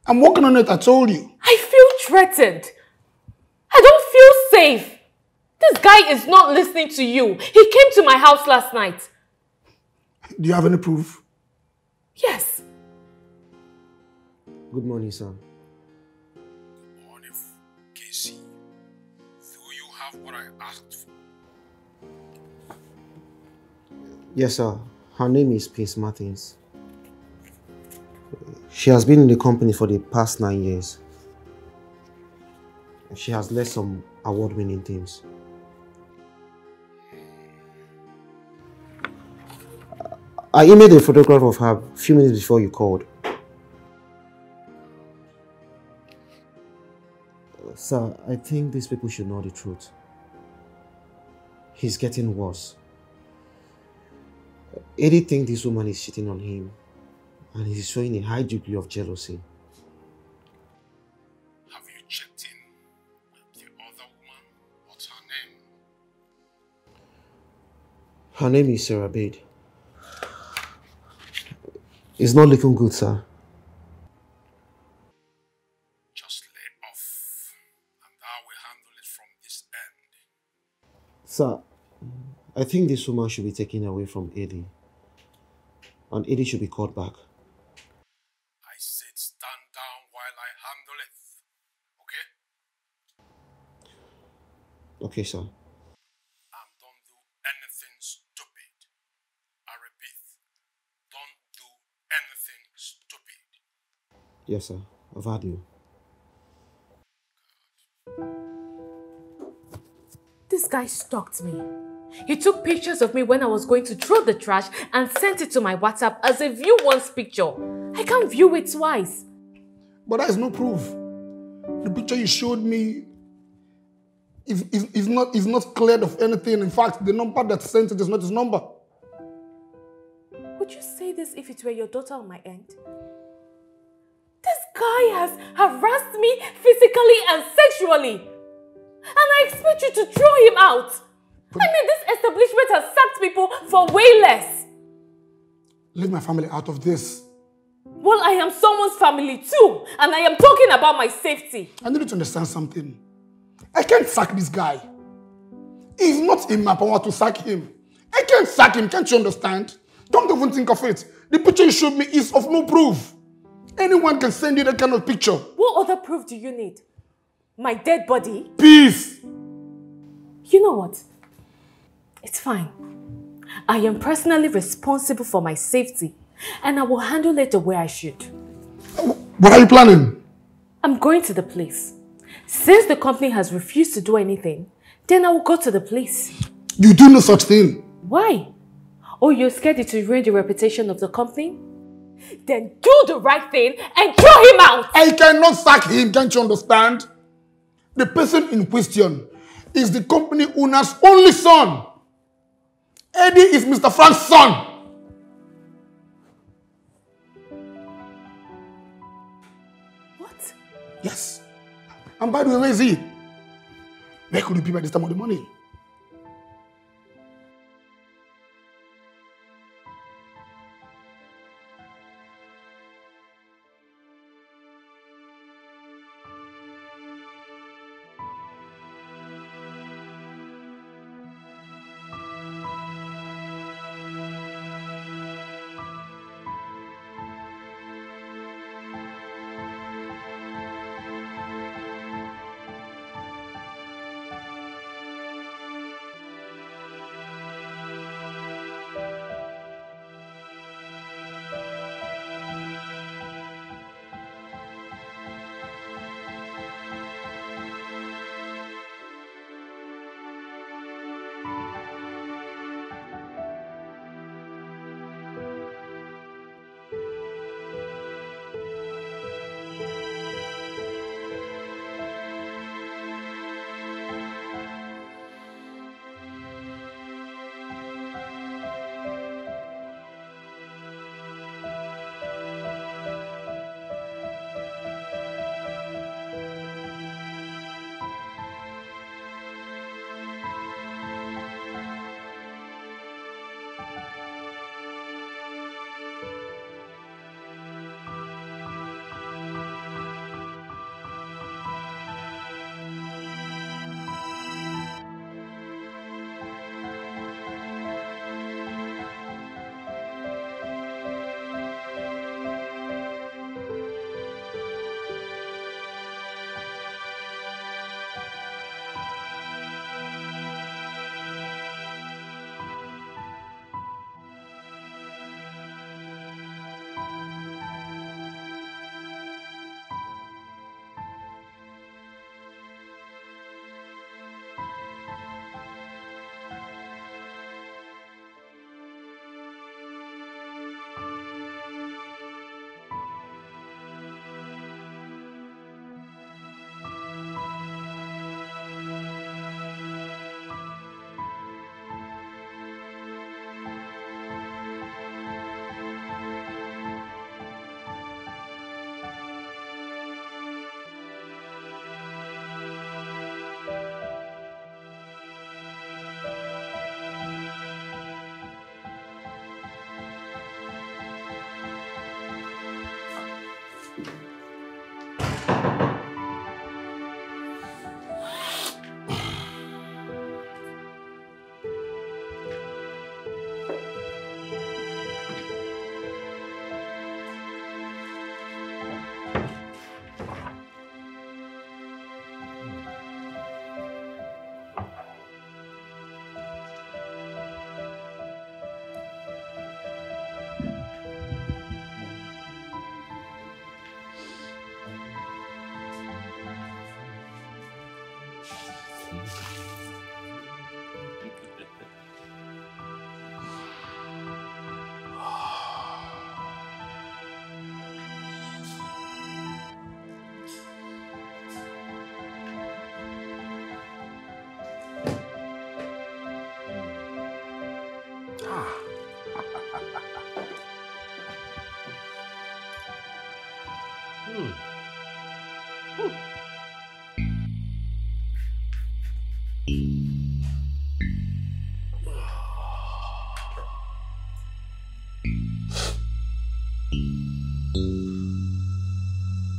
I'm working on it, I told you. I feel threatened. I don't feel safe. This guy is not listening to you. He came to my house last night. Do you have any proof? Yes. Good morning, sir. Good morning, Casey. Do you have what I asked for? Yes, sir. Her name is Peace Martins. She has been in the company for the past 9 years. She has led some award-winning teams. I emailed a photograph of her a few minutes before you called. Sir, I think these people should know the truth. He's getting worse. Eddie thinks this woman is cheating on him, and he's showing a high degree of jealousy. Have you checked in with the other woman? What's her name? Her name is Sarah Bade. It's not looking good, sir. Just lay off, and I will handle it from this end. Sir, I think this woman should be taken away from Eddie. And Eddie should be called back. I said stand down while I handle it. Okay? Okay, sir. And don't do anything stupid. I repeat, don't do anything stupid. Yes, sir. I've had you. This guy stalked me. He took pictures of me when I was going to throw the trash and sent it to my WhatsApp as a view once picture. I can't view it twice. But that is no proof. The picture you showed me is not cleared of anything. In fact, the number that sent it is not his number. Would you say this if it were your daughter on my end? This guy has harassed me physically and sexually. And I expect you to throw him out. I mean, this establishment has sacked people for way less. Leave my family out of this. Well, I am someone's family too. And I am talking about my safety. I need you to understand something. I can't sack this guy. It's not in my power to sack him. I can't sack him, can't you understand? Don't even think of it. The picture you showed me is of no proof. Anyone can send you that kind of picture. What other proof do you need? My dead body? Peace! You know what? It's fine. I am personally responsible for my safety, and I will handle it the way I should. What are you planning? I'm going to the police. Since the company has refused to do anything, then I will go to the police. You do no such thing. Why? Oh, you're scared it will ruin the reputation of the company? Then do the right thing and throw him out! I cannot sack him, can't you understand? The person in question is the company owner's only son. Eddie is Mr. Frank's son. What? Yes. And by the way, where is he? Where could he be by this time of the morning?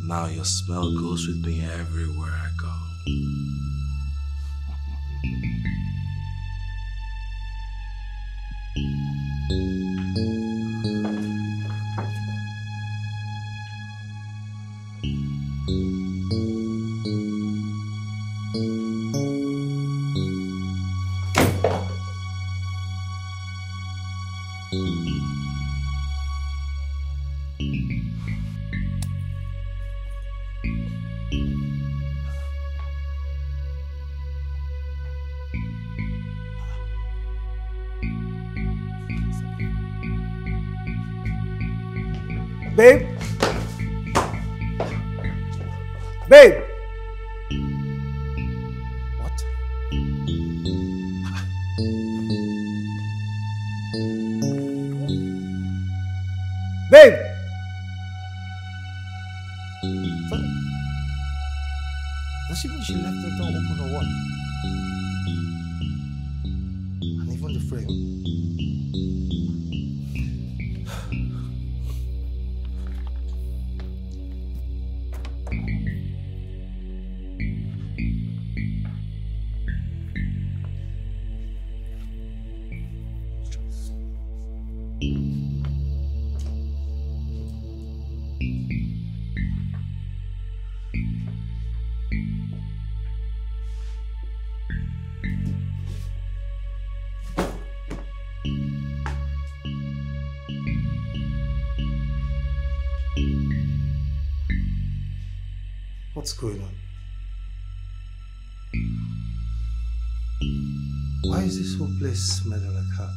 Now your smell goes with me everywhere I go. Babe? Babe! What? Babe! Does she mean she left the door open or what? And even the frame. What's going on? Why is this whole place smelling like her?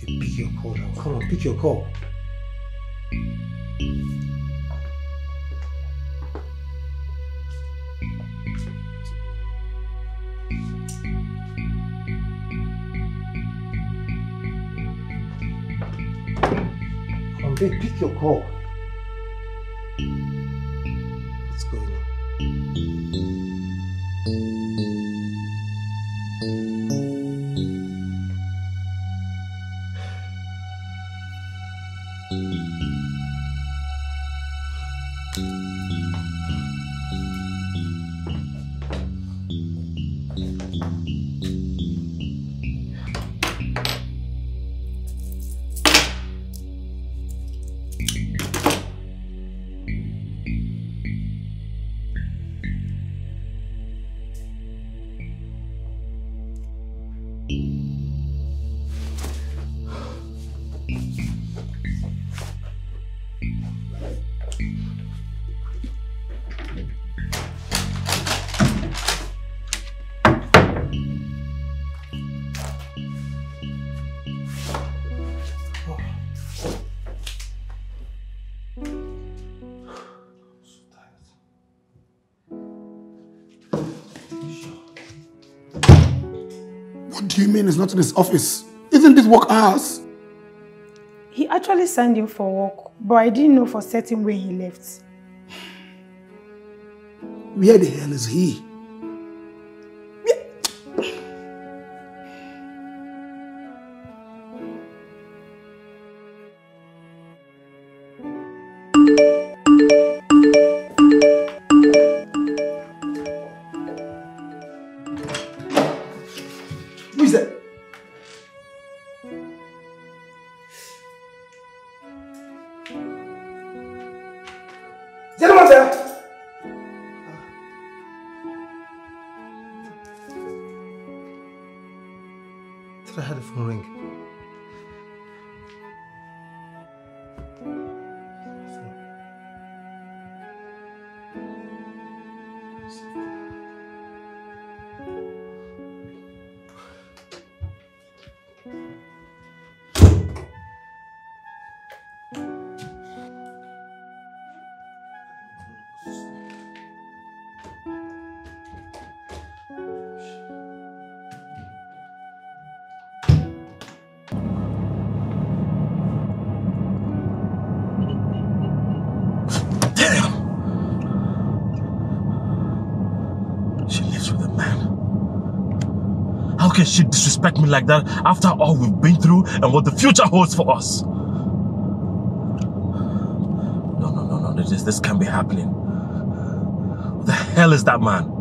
Pick your call now. Come on, pick your call. Come on, babe, pick your call. What's going on? What do you mean it's not in his office? Isn't this work hours? He actually signed in for work, but I didn't know for certain when he left. Where the hell is he? Who is that? Gentlemen, sir. I had the phone ring. How can she disrespect me like that after all we've been through and what the future holds for us? No, this can't be happening. What the hell is that man?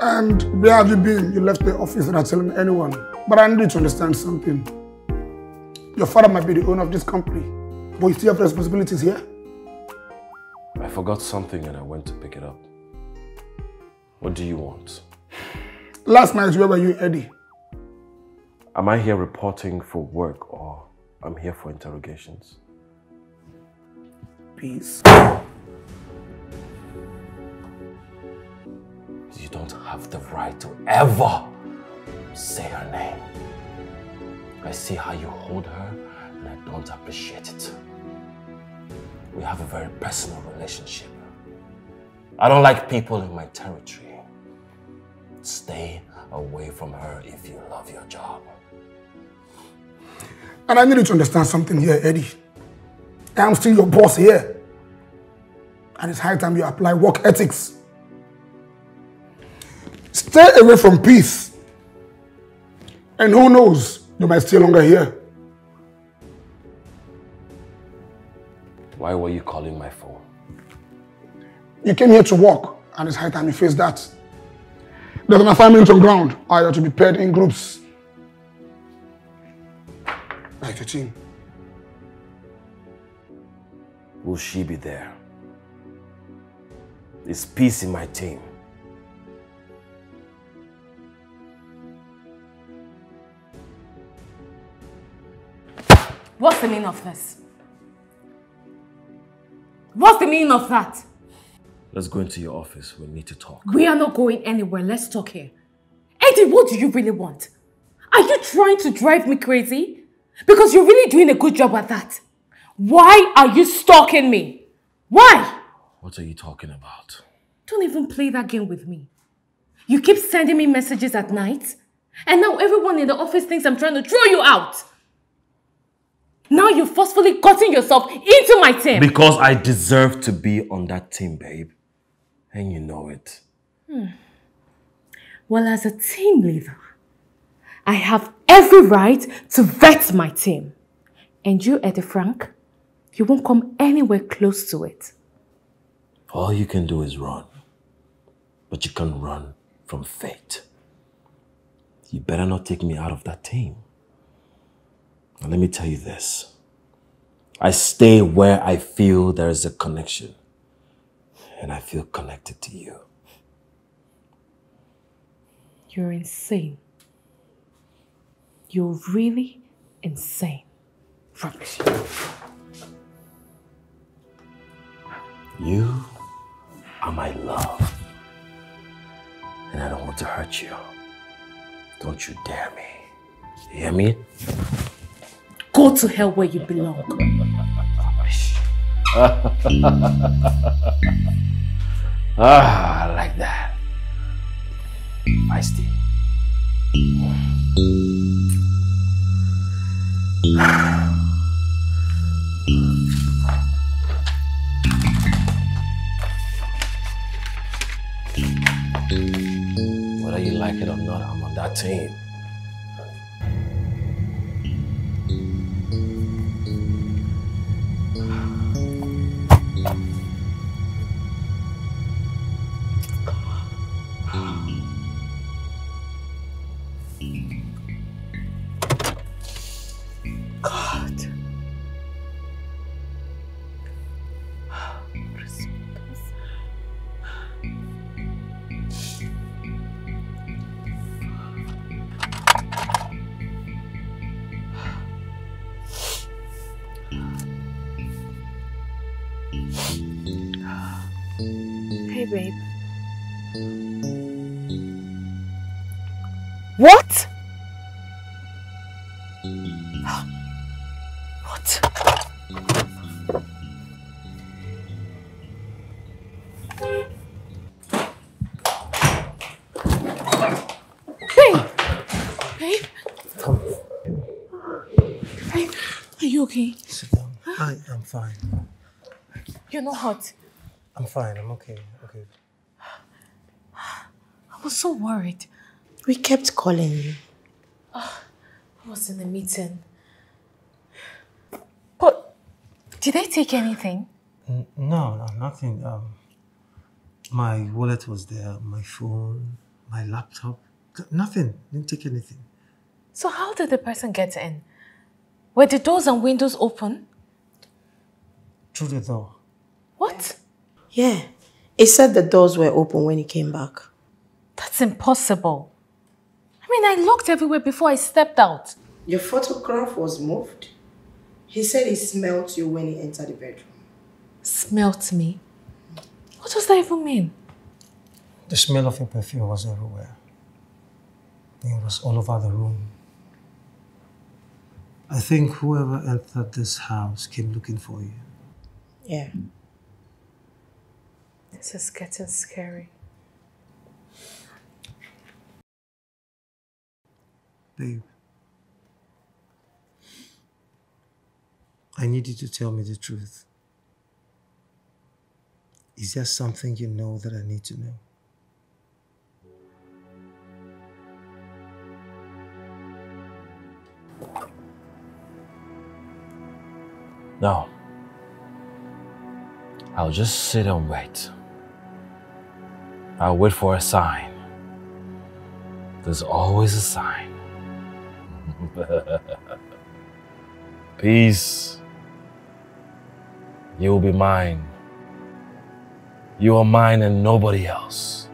And where have you been? You left the office without telling anyone. But I need you to understand something. Your father might be the owner of this company, but you still have responsibilities here. I forgot something and I went to pick it up. What do you want? Last night, where were you, Eddie? Am I here reporting for work or I'm here for interrogations? Peace. You don't have the right to ever say her name. I see how you hold her and I don't appreciate it. We have a very personal relationship. I don't like people in my territory. Stay away from her if you love your job. And I need you to understand something here, Eddie. I'm still your boss here. And it's high time you apply work ethics. Stay away from peace. And who knows, you might stay longer here. Why were you calling my phone? You came here to work, and it's high time you face that. There's an assignment on ground. I ought to be paired in groups. Like your team. Will she be there? Is peace in my team? What's the meaning of this? What's the meaning of that? Let's go into your office. We need to talk. We are not going anywhere. Let's talk here. Eddie, what do you really want? Are you trying to drive me crazy? Because you're really doing a good job at that. Why are you stalking me? Why? What are you talking about? Don't even play that game with me. You keep sending me messages at night, and now everyone in the office thinks I'm trying to throw you out. Now you've forcefully gotten yourself into my team. Because I deserve to be on that team, babe. And you know it. Well, as a team leader, I have every right to vet my team. And you, Eddie Frank, you won't come anywhere close to it. All you can do is run. But you can't run from fate. You better not take me out of that team. Now let me tell you this. I stay where I feel there is a connection. And I feel connected to you. You're insane. You're really insane. Rubbish. You are my love. And I don't want to hurt you. Don't you dare me. You hear me? Go to hell where you belong. I like that. Feisty. Whether you like it or not, I'm on that team. God. Hey, babe. What? What? Babe! Babe? Babe, are you okay? Sit down. I'm fine. You're not hot. I'm fine. I'm okay. Okay. I was so worried. We kept calling you. I was in a meeting. But did they take anything? No, nothing. My wallet was there, my phone, my laptop. Nothing. Didn't take anything. So how did the person get in? Were the doors and windows open? Through the door. What? Yeah. He said the doors were open when he came back. That's impossible. I mean, I looked everywhere before I stepped out. Your photograph was moved. He said he smelled you when he entered the bedroom. Smelt me? What does that even mean? The smell of your perfume was everywhere. It was all over the room. I think whoever entered this house came looking for you. Yeah. This is getting scary. Babe, I need you to tell me the truth. Is there something you know that I need to know? No. I'll just sit and wait. I'll wait for a sign. There's always a sign. Peace. You will be mine. You are mine and nobody else.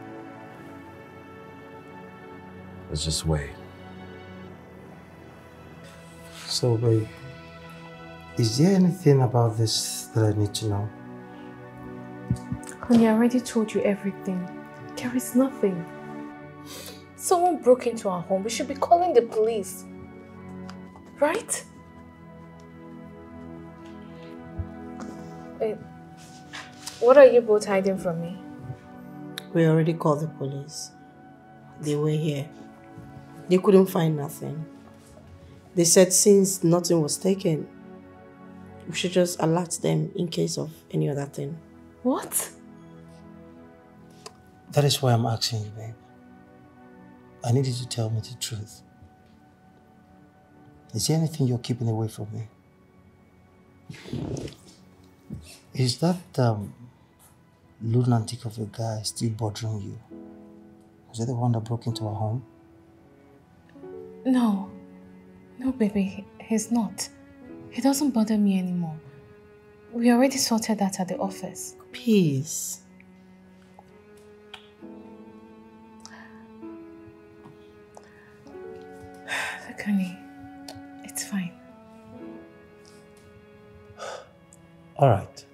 Let's just wait. So, babe, is there anything about this that I need to know? Honey, I already told you everything. There is nothing. Someone broke into our home. We should be calling the police. Right? Wait. What are you both hiding from me? We already called the police. They were here. They couldn't find nothing. They said since nothing was taken, we should just alert them in case of any other thing. What? That is why I'm asking you, babe. I need you to tell me the truth. Is there anything you're keeping away from me? Is that lunatic of a guy still bothering you? Is that the one that broke into our home? No. No, baby. He's not. He doesn't bother me anymore. We already sorted that at the office. Peace. Look, honey, it's fine. All right.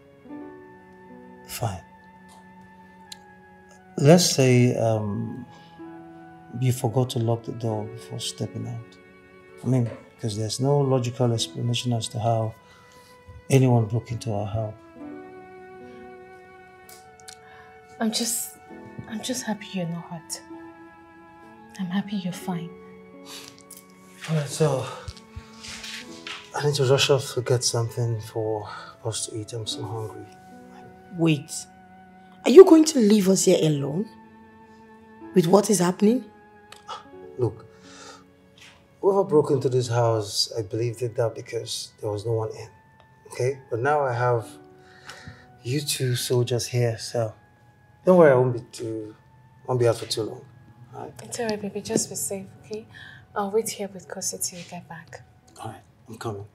Fine. Let's say you forgot to lock the door before stepping out. I mean, because there's no logical explanation as to how anyone broke into our house. I'm just happy you're not hurt. I'm happy you're fine. Alright, so I need to rush off to get something for us to eat. I'm so hungry. Wait. Are you going to leave us here alone? With what is happening? Look, whoever broke into this house, I believe did that because there was no one in. Okay? But now I have you two soldiers here, so don't worry, I won't be out for too long. Alright? It's alright, baby. Just be safe, okay? I'll wait here with Kosi till you get back. Alright, I'm coming.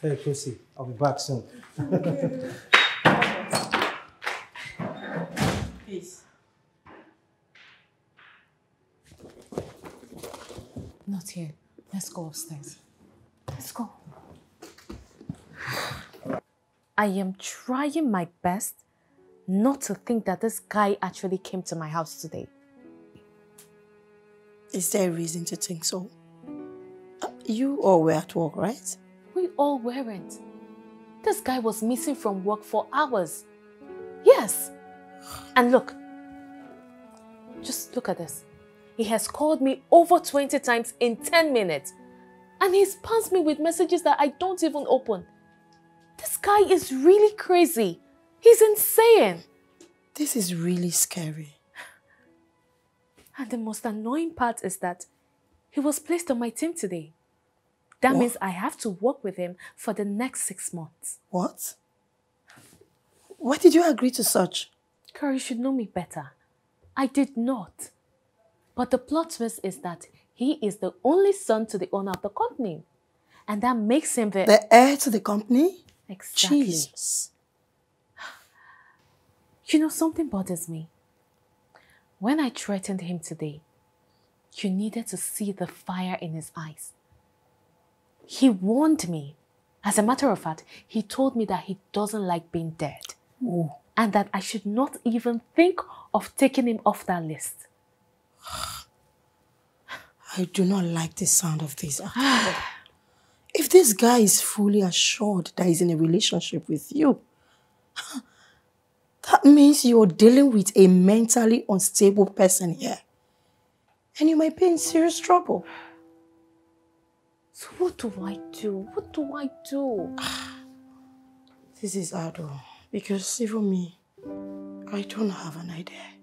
Hey, Kosi, I'll be back soon. Peace. Not here. Let's go upstairs. Let's go. I am trying my best not to think that this guy actually came to my house today. Is there a reason to think so? You all were at work, right? We all weren't. This guy was missing from work for hours. Yes. And look. Just look at this. He has called me over 20 times in 10 minutes. And he spams me with messages that I don't even open. This guy is really crazy. He's insane. This is really scary. And the most annoying part is that he was placed on my team today. That means I have to work with him for the next 6 months. What? Why did you agree to such? Girl, you should know me better. I did not. But the plot twist is that he is the only son to the owner of the company. And that makes him the heir to the company? Exactly. Jesus. You know, something bothers me. When I threatened him today, you needed to see the fire in his eyes. He warned me. As a matter of fact, he told me that he doesn't like being dead. Ooh. And that I should not even think of taking him off that list. I do not like the sound of this at all. If this guy is fully assured that he's in a relationship with you, that means you're dealing with a mentally unstable person here. And you might be in serious trouble. So what do I do? What do I do? This is hard, because even me, I don't have an idea.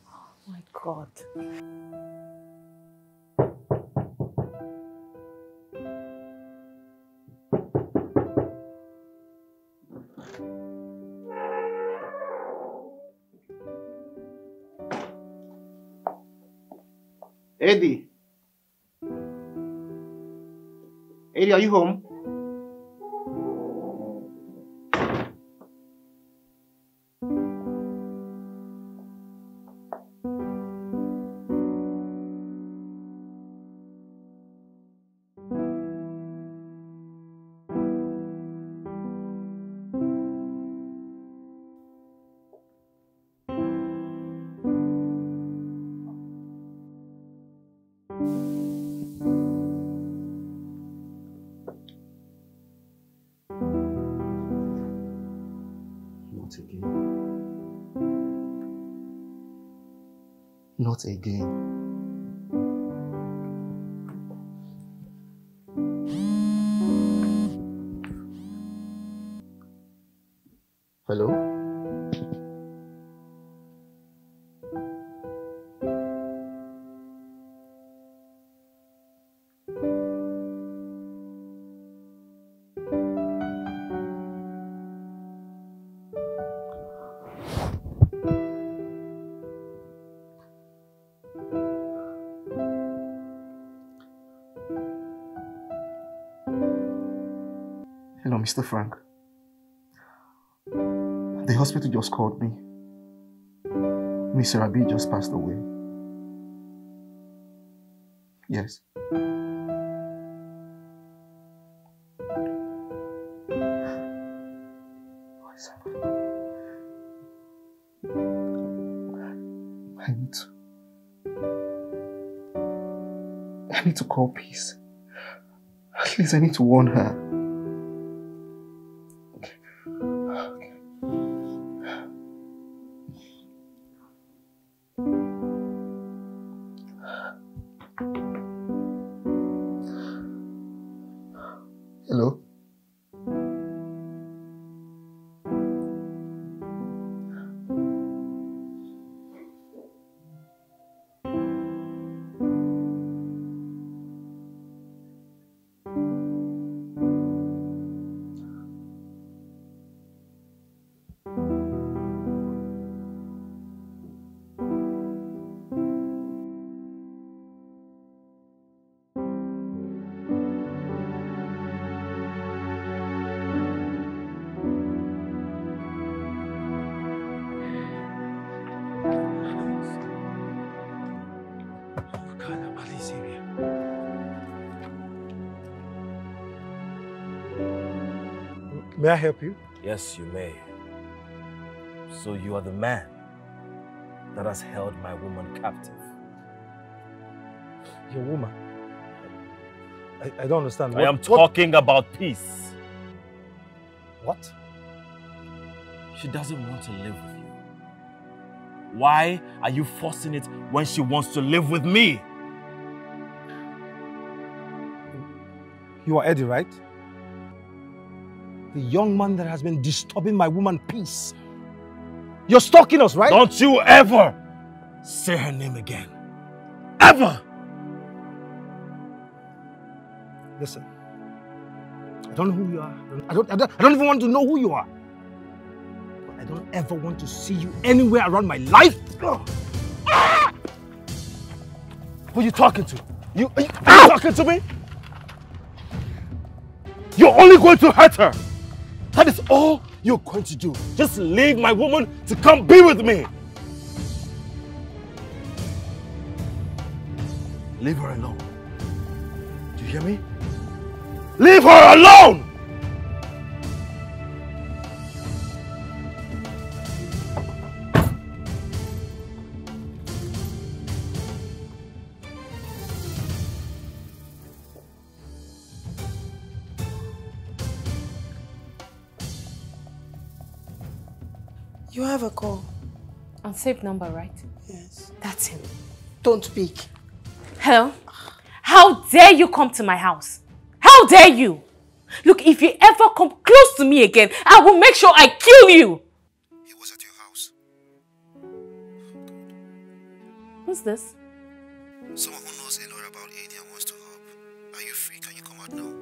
Oh my God. Eddie. Eddie, are you home? Not again. Hello? Hello, Mr. Frank. The hospital just called me. Miss Rabi just passed away. Yes. I need to call Peace. At least I need to warn her. Hello? May I help you? Yes, you may. So you are the man that has held my woman captive. Your woman? I don't understand. I am talking about Peace. What? She doesn't want to live with you. Why are you forcing it when she wants to live with me? You are Eddie, right? The young man that has been disturbing my woman Peace. You're stalking us, right? Don't you ever say her name again. Ever! Listen. I don't know who you are. I don't even want to know who you are. But I don't ever want to see you anywhere around my life. Ah! Who are you talking to? Are you talking to me? You're only going to hurt her. That is all you're going to do. Just leave my woman to come be with me. Leave her alone. Do you hear me? Leave her alone! You have a call. Unsaved number, right? Yes. That's him. Don't speak. Hello? How dare you come to my house? How dare you? Look, if you ever come close to me again, I will make sure I kill you. He was at your house. Who's this? Someone who knows a lot about AD and wants to help. Are you free? Can you come out now?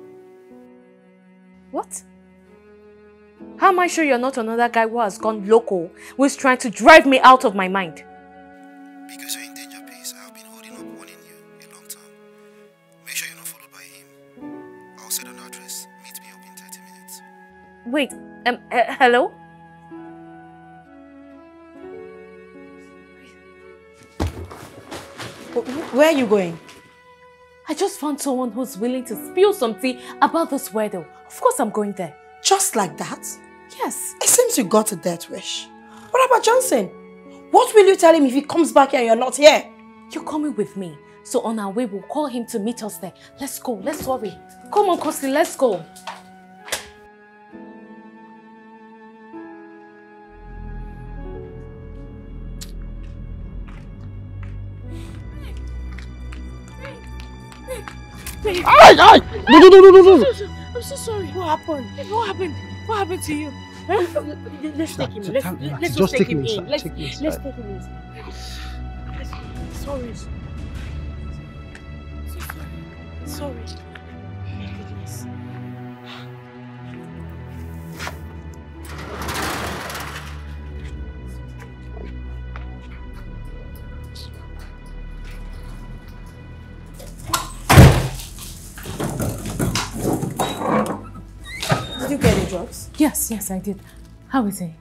What? How am I sure you're not another guy who has gone loco, who is trying to drive me out of my mind? Because you're in danger, Peace. I have been holding up warning you a long time. Make sure you're not followed by him. I'll set an address. Meet me up in 30 minutes. Wait, hello? Where are you going? I just found someone who's willing to spill some tea about this wedding. Of course I'm going there. Just like that? Yes. It seems you got a death wish. What about Johnson? What will you tell him if he comes back here and you're not here? You're coming with me. So on our way, we'll call him to meet us there. Let's go. Let's hurry. Come on, Kosi, let's go. Aye! No! I'm so sorry. What happened? What happened? What happened to you? Let's take him. Let's just take him in. Let's take him in. Sorry. Sorry. Goodness. Did you get the drugs? Yes, I did. How is he?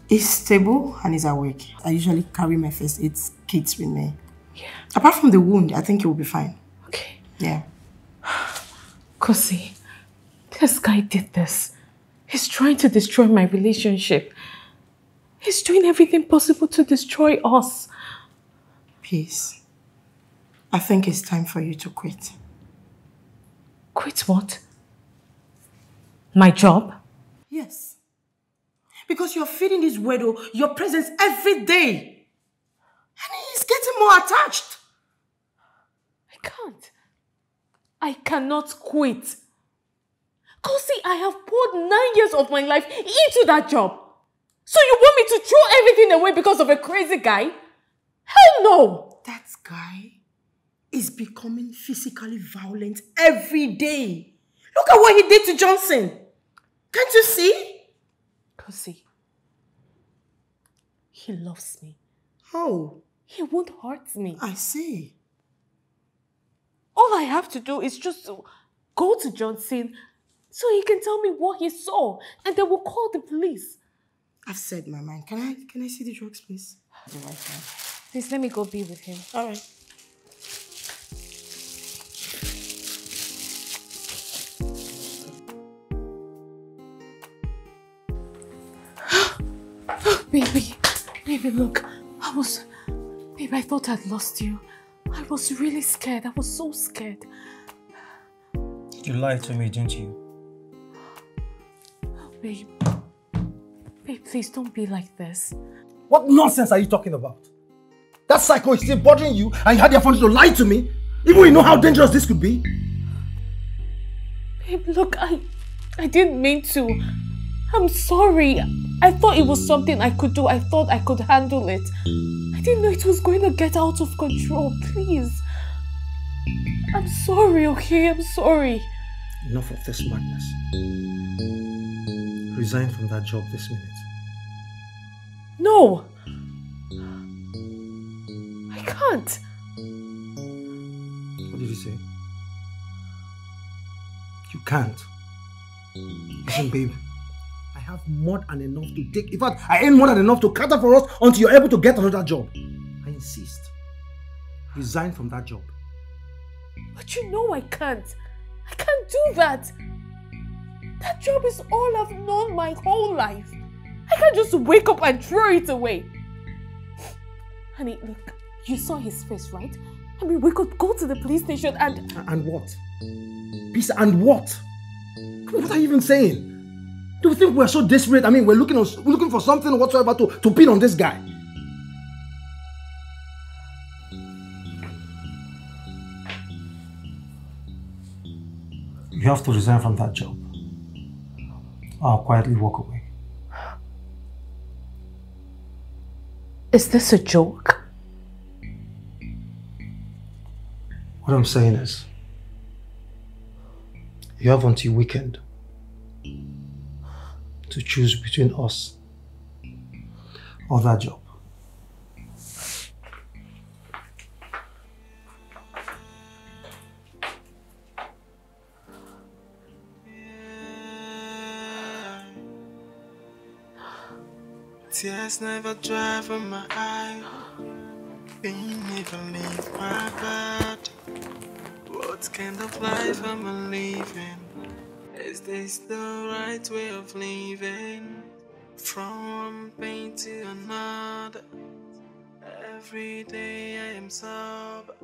He's stable and he's awake. I usually carry my first aid kits with me. Yeah. Apart from the wound, I think he will be fine. Okay. Yeah. Kosi, this guy did this. He's trying to destroy my relationship. He's doing everything possible to destroy us. Peace. I think it's time for you to quit. Quit what? My job? Yes. Because you're feeding this weirdo your presence every day. And he's getting more attached. I can't. I cannot quit. Kosi, I have poured 9 years of my life into that job. So you want me to throw everything away because of a crazy guy? Hell no! That guy is becoming physically violent every day. Look at what he did to Johnson. Can't you see? Kosi, he loves me. Oh. He won't hurt me. I see. All I have to do is just to go to Johnson so he can tell me what he saw, and then we'll call the police. I've said my mind. Can I see the drugs, please? The right hand. Please let me go be with him. All right. Baby, look. Babe, I thought I'd lost you. I was really scared. I was so scared. You lied to me, didn't you? Oh, babe, please don't be like this. What nonsense are you talking about? That psycho is still bothering you and you had the opportunity to lie to me? Even when you know how dangerous this could be? Babe, look, I didn't mean to. I'm sorry. I thought it was something I could do. I thought I could handle it. I didn't know it was going to get out of control. Please. I'm sorry, okay? I'm sorry. Enough of this madness. Resign from that job this minute. No. I can't. What did you say? You can't. Listen, babe. I have more than enough to take. In fact, I ain't more than enough to cater for us until you're able to get another job. I insist. Resign from that job. But you know I can't. I can't do that. That job is all I've known my whole life. I can't just wake up and throw it away. Honey, look, you saw his face, right? I mean, we could go to the police station and... And what? Peace, and what? What are you even saying? Do you think we're so desperate? I mean, we're looking for something whatsoever to pin on this guy. You have to resign from that job. I'll quietly walk away. Is this a joke? What I'm saying is, you have until weekend to choose between us or that job. Tears never dry from my eye. Pain never leave my body. What kind of life am I living? Is this the right way of living? From one pain to another. Every day I am sober.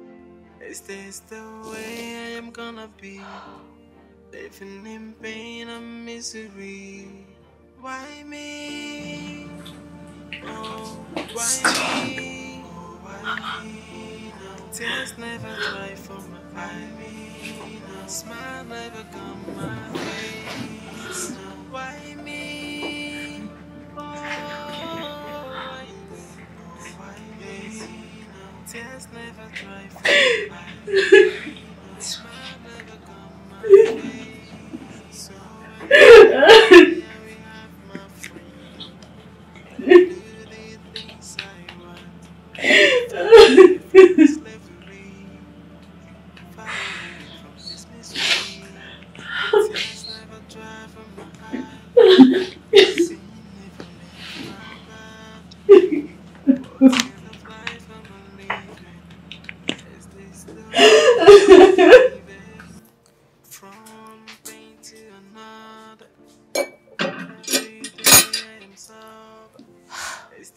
Is this the way I am gonna be? Living in pain and misery. Why me? Oh, why me? Oh, why me? No. Tears never dry from my eye. No. Smile never come my face. No. Why me? Oh, why me? Oh, why me? No. Tears never dry from my eye. No. Smile never come my face. So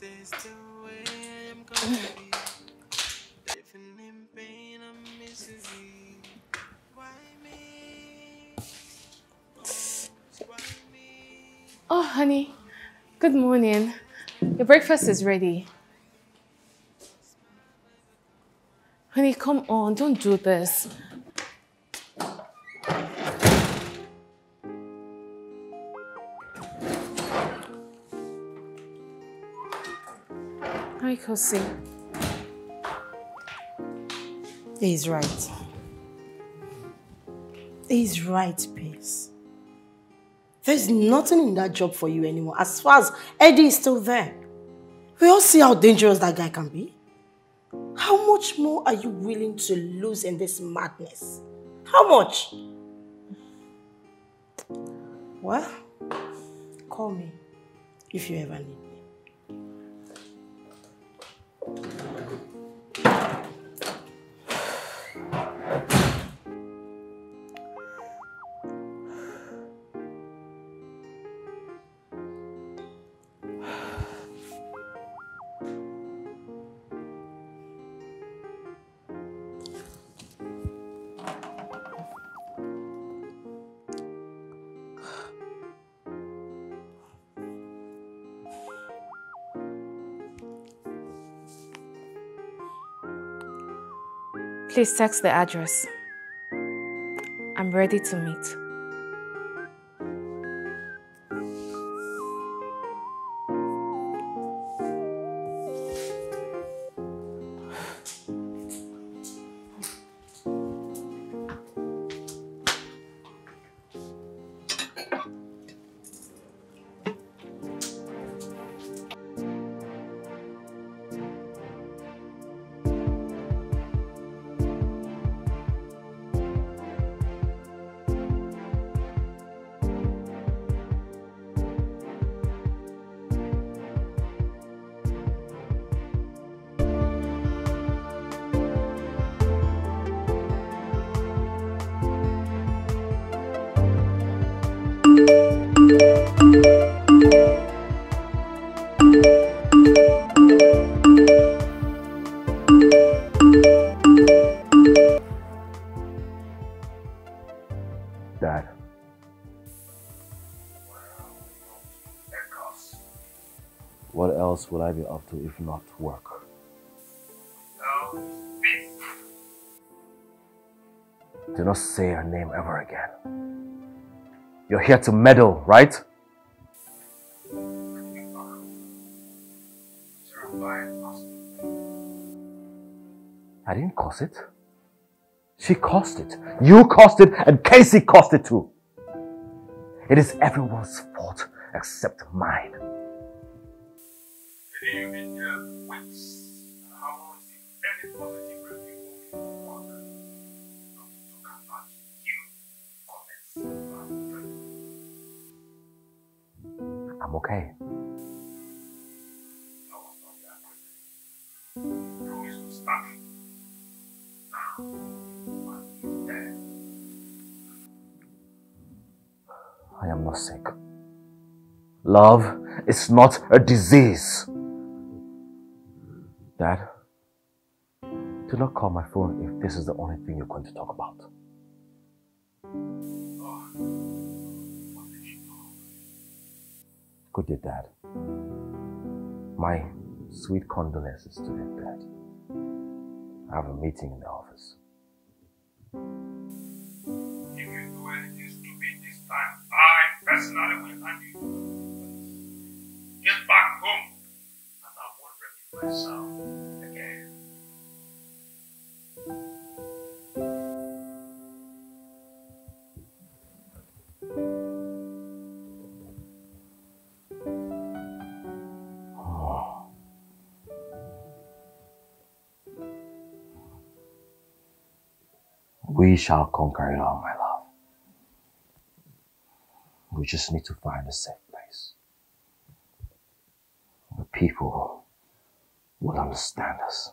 this the way I am gonna be. Living in pain and misery. Why me? Why me? Oh, honey. Good morning. Your breakfast is ready. Honey, come on. Don't do this. Hi, Kosi. He's right. He's right, Pace. There's nothing in that job for you anymore as far as Eddie is still there. We all see how dangerous that guy can be. How much more are you willing to lose in this madness? How much? Well, call me if you ever need me. Please text the address. I'm ready to meet. Dad. What else will I be up to if not work? Do not say her name ever again. You're here to meddle, right? I didn't cause it. She caused it. You caused it, and Casey caused it too. It is everyone's fault except mine. You've been here weeks and haven't received any positive review from your work. Not to talk about you comments. I'm okay. I was not that quick. You promised to start. Now, I'm dead. I am not sick. Love is not a disease. Dad, do not call my phone if this is the only thing you're going to talk about. Good day, Dad. My sweet condolences to the dead. I have a meeting in the office. If you do anything stupid this time, I personally will hand you over. Get back home, and I won't repeat myself again. We shall conquer it all, my love. We just need to find a safe place. The people will understand us.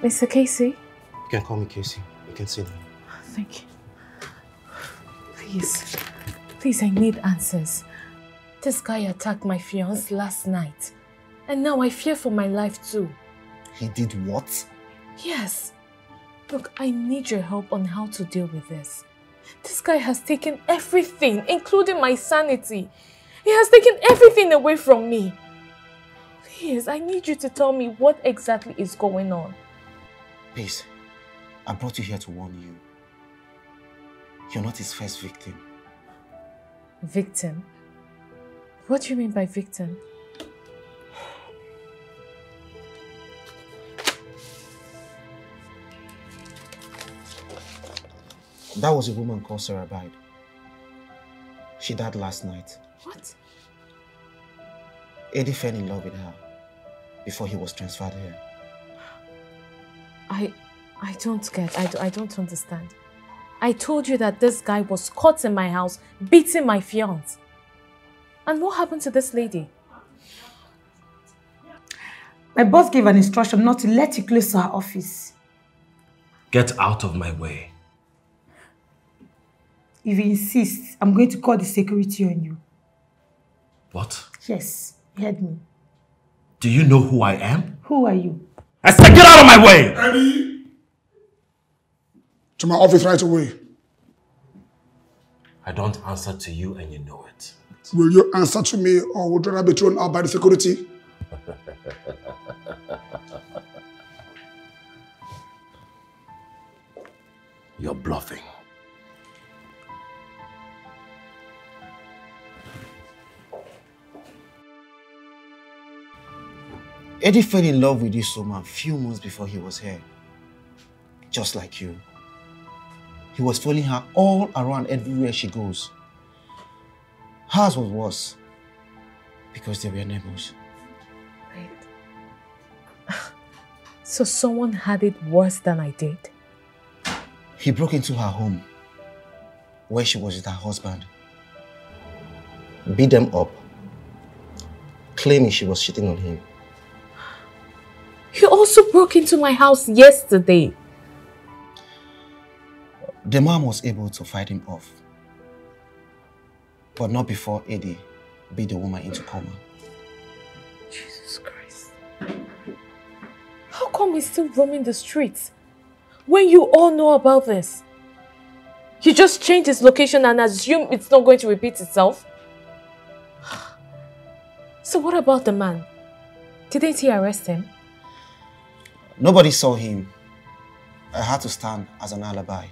Mr. Casey? You can call me Casey. You can sit down. Thank you. Please, I need answers. This guy attacked my fiancé last night. And now I fear for my life too. He did what? Yes. Look, I need your help on how to deal with this. This guy has taken everything, including my sanity. He has taken everything away from me. Please, I need you to tell me what exactly is going on. Please, I brought you here to warn you. You're not his first victim. Victim? What do you mean by victim? That was a woman called Sarah Bide. She died last night. What? Eddie fell in love with her before he was transferred here. I don't get, I don't understand. I told you that this guy was caught in my house beating my fiancé. And what happened to this lady? My boss gave an instruction not to let you close to her office. Get out of my way. If you insist, I'm going to call the security on you. What? Yes, you heard me. Do you know who I am? Who are you? I said get out of my way! Eddie! To my office right away. I don't answer to you and you know it. Will you answer to me or would you rather be thrown out by the security? You're bluffing. Eddie fell in love with this woman a few months before he was here. Just like you. He was following her all around everywhere she goes. Hers was worse. Because they were neighbors. Wait. So someone had it worse than I did? He broke into her home, where she was with her husband, beat them up, claiming she was cheating on him. He also broke into my house yesterday. The man was able to fight him off, but not before Eddie beat the woman into coma. Jesus Christ. How come he's still roaming the streets when you all know about this? You just changed his location and assume it's not going to repeat itself? So what about the man? Didn't he arrest him? Nobody saw him. I had to stand as an alibi,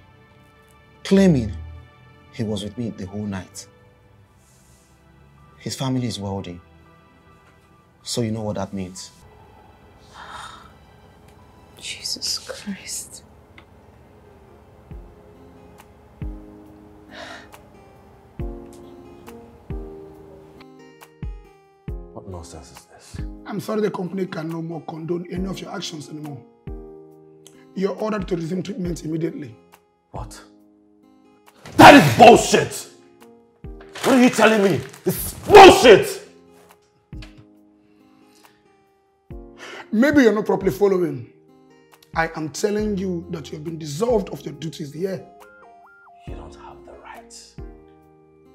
claiming he was with me the whole night. His family is wealthy, so you know what that means. Jesus Christ. What nonsense is this? I'm sorry the company can no more condone any of your actions anymore. You're ordered to resume treatment immediately. What? That is bullshit! What are you telling me? This is bullshit! Maybe you're not properly following. I am telling you that you have been dissolved of your duties here. You don't have the right.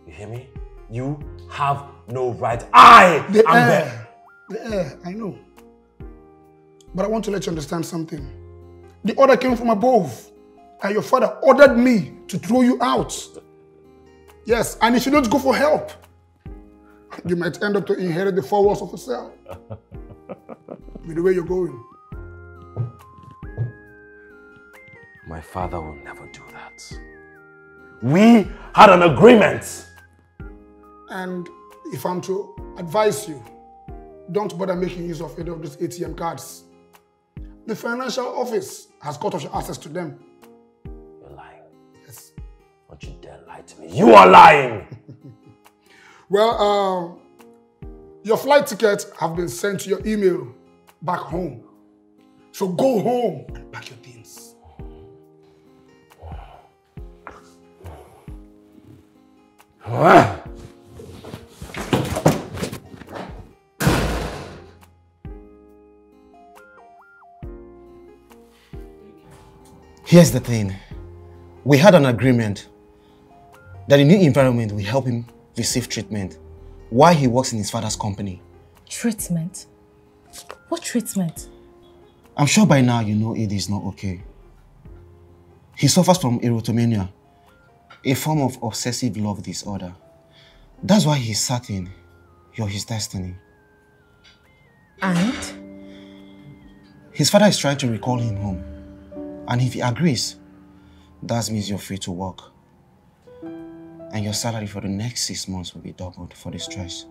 You hear me? You have no right. I am there. The air, I know. But I want to let you understand something. The order came from above. And your father ordered me to throw you out. Yes, and if you don't go for help, you might end up to inherit the four walls of a cell. With the way you're going. My father will never do that. We had an agreement. And if I'm to advise you, don't bother making use of any of those ATM cards. The financial office has cut off your access to them. You're lying. Yes. Don't you dare lie to me. You are lying! Well, your flight tickets have been sent to your email back home. So go home and pack your things. Here's the thing. We had an agreement that the new environment will help him receive treatment while he works in his father's company. Treatment? What treatment? I'm sure by now you know Eddie is not okay. He suffers from erotomania, a form of obsessive love disorder. That's why he's certain you're his destiny. And? His father is trying to recall him home. And if he agrees, that means you're free to work. And your salary for the next 6 months will be doubled for the stress.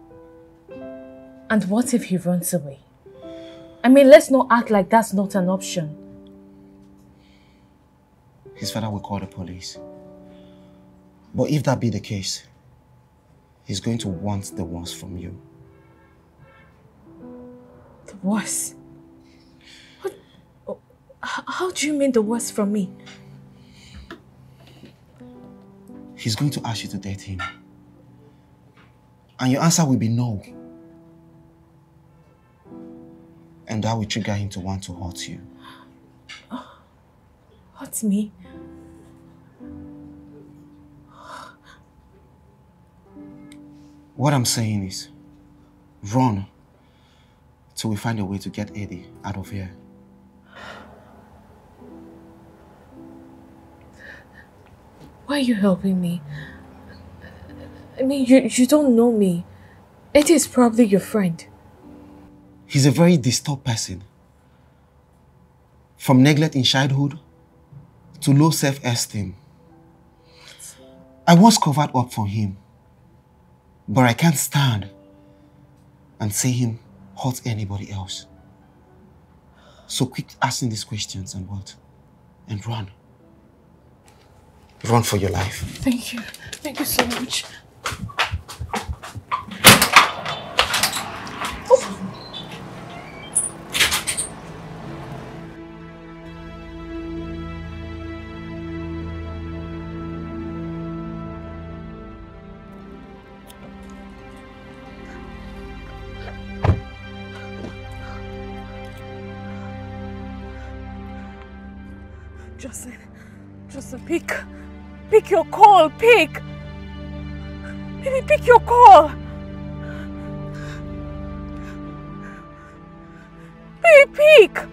And what if he runs away? I mean, let's not act like that's not an option. His father will call the police. But if that be the case, he's going to want the worst from you. The worst? What? How do you mean the worst from me? He's going to ask you to date him. And your answer will be no. And that will trigger him to want to hurt you. Hurt me? What I'm saying is, run till we find a way to get Eddie out of here. Why are you helping me? I mean, you don't know me. Eddie is probably your friend. He's a very disturbed person. From neglect in childhood to low self-esteem. I once covered up for him, but I can't stand and see him hurt anybody else. So quit asking these questions and what? And run. Run for your life. Thank you. Thank you so much. Justin, pick your call, pick! Baby, pick your call! Baby, pick!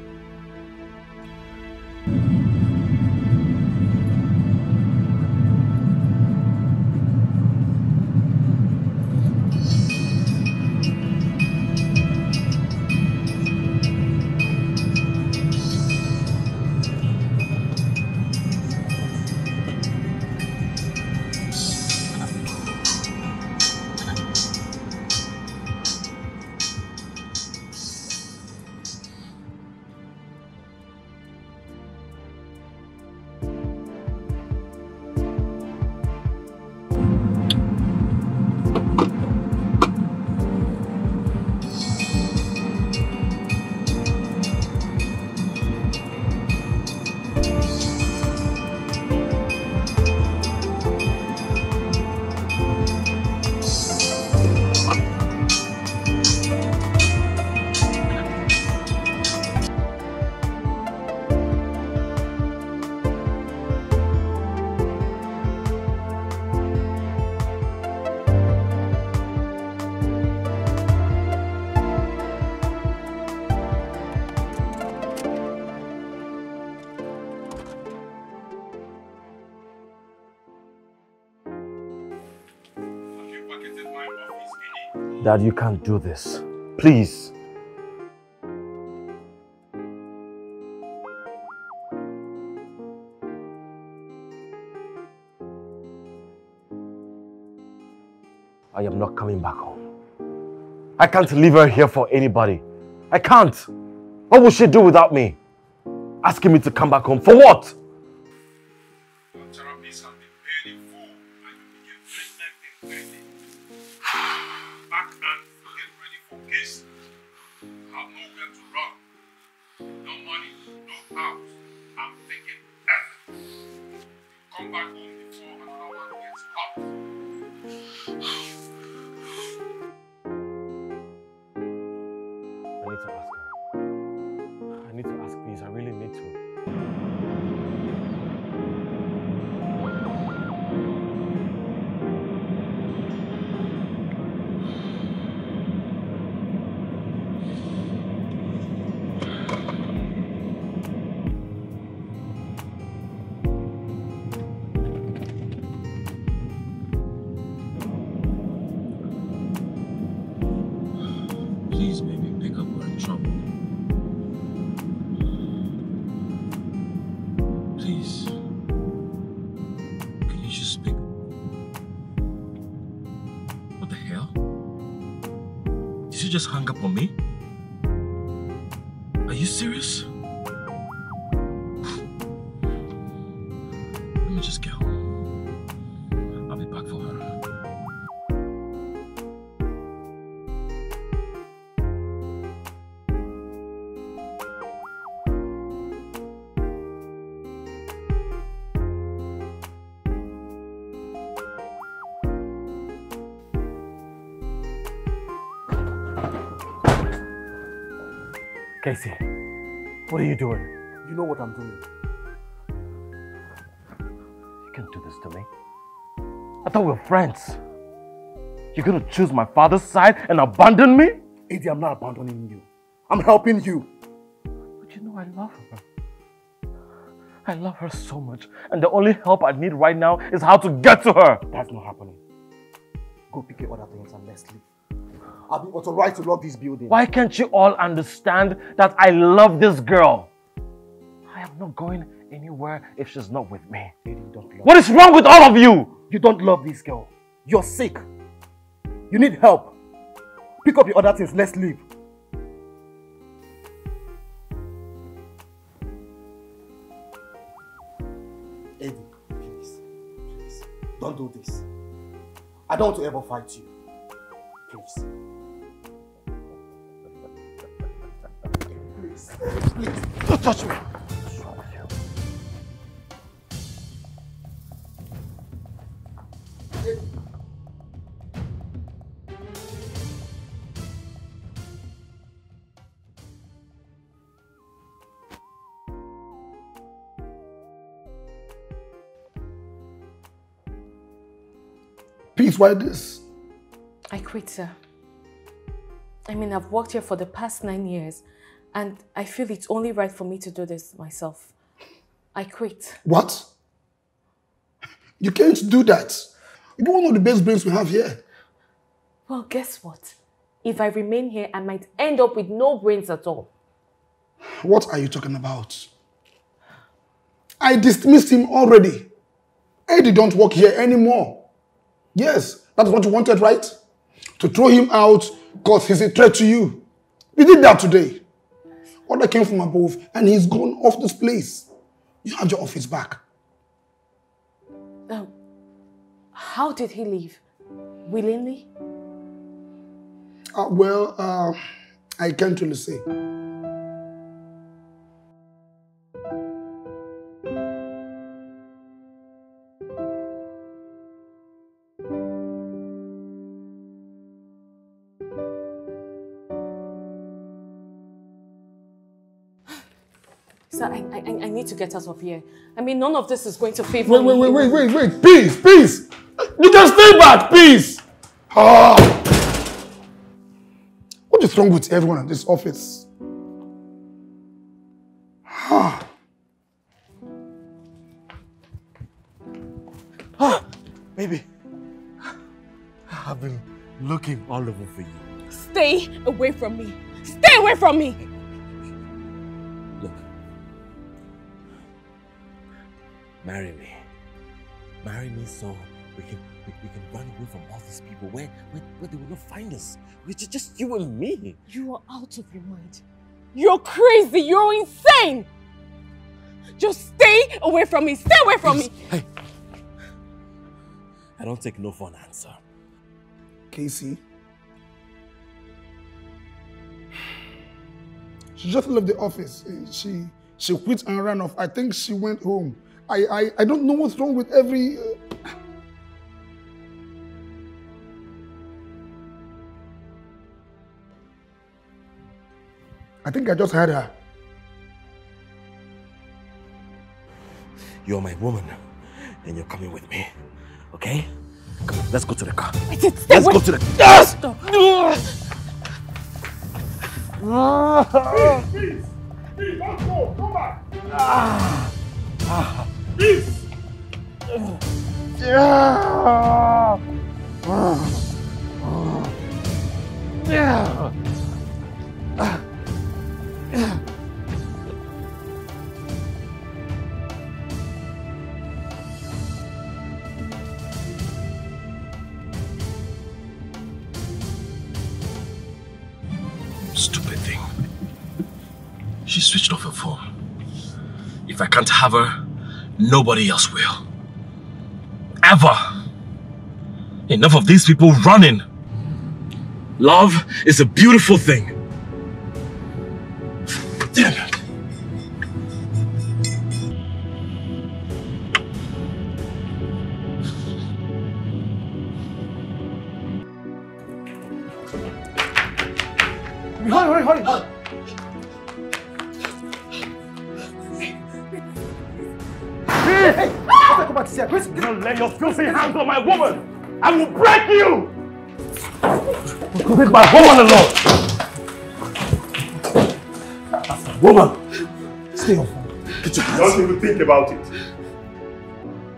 Dad, you can't do this. Please. I am not coming back home. I can't leave her here for anybody. I can't. What will she do without me? Asking me to come back home for what? Casey just hung up on me? Are you serious? Let me just go. I'll be back for her. Casey, what are you doing? You know what I'm doing. You can't do this to me. I thought we were friends. You're gonna choose my father's side and abandon me? Eddie, I'm not abandoning you. I'm helping you. But you know I love her. I love her so much. And the only help I need right now is how to get to her. That's not happening. Go pick your other things and let's leave. I've been authorized to lock this building. Why can't you all understand that I love this girl? I am not going anywhere if she's not with me. Eddie, you don't love What is wrong with all of you? You don't love this girl. You're sick. You need help. Pick up your other things. Let's leave. Eddie, please. Please. Don't do this. I don't want to ever fight you. Please. Please, don't touch me. What's wrong with you? Peace, why this? I quit, sir. I mean, I've worked here for the past 9 years, and I feel it's only right for me to do this myself. I quit. What? You can't do that. You're one of the best brains we have here. Well, guess what? If I remain here, I might end up with no brains at all. What are you talking about? I dismissed him already. Eddie don't work here anymore. Yes, that's what you wanted, right? To throw him out because he's a threat to you. You did that today. Order came from above and he's gone off this place. You have your office back. How did he leave? Willingly? I can't really say. Sir, I need to get out of here. I mean, none of this is going to favor me. Wait. Peace. You can stay back, peace. What is wrong with everyone in this office? Baby, I've been looking all over for you. Stay away from me. Stay away from me. Look, marry me. Marry me so we can run away from all these people where they will not find us. It's just you and me. You are out of your mind. You're crazy. You're insane. Just stay away from me. Stay away from me. Hey. I don't take no for an answer. Casey. She just left the office. She quit and ran off. I think she went home. I don't know what's wrong with every... I think I just heard her. You're my woman, and you're coming with me, okay? Come on, let's go to the car. I said stay Let's away. go to the car. Stop. Please, don't go. Come back. Please. She switched off her phone. If I can't have her, nobody else will. Ever. Enough of these people running. Love is a beautiful thing. Damn it. Hurry. Hey! Go back to see her. Chris, you don't lay your filthy hands on my woman! I will break you! Leave my woman alone! Woman! Stay off. Get your hands. Don't even think about it.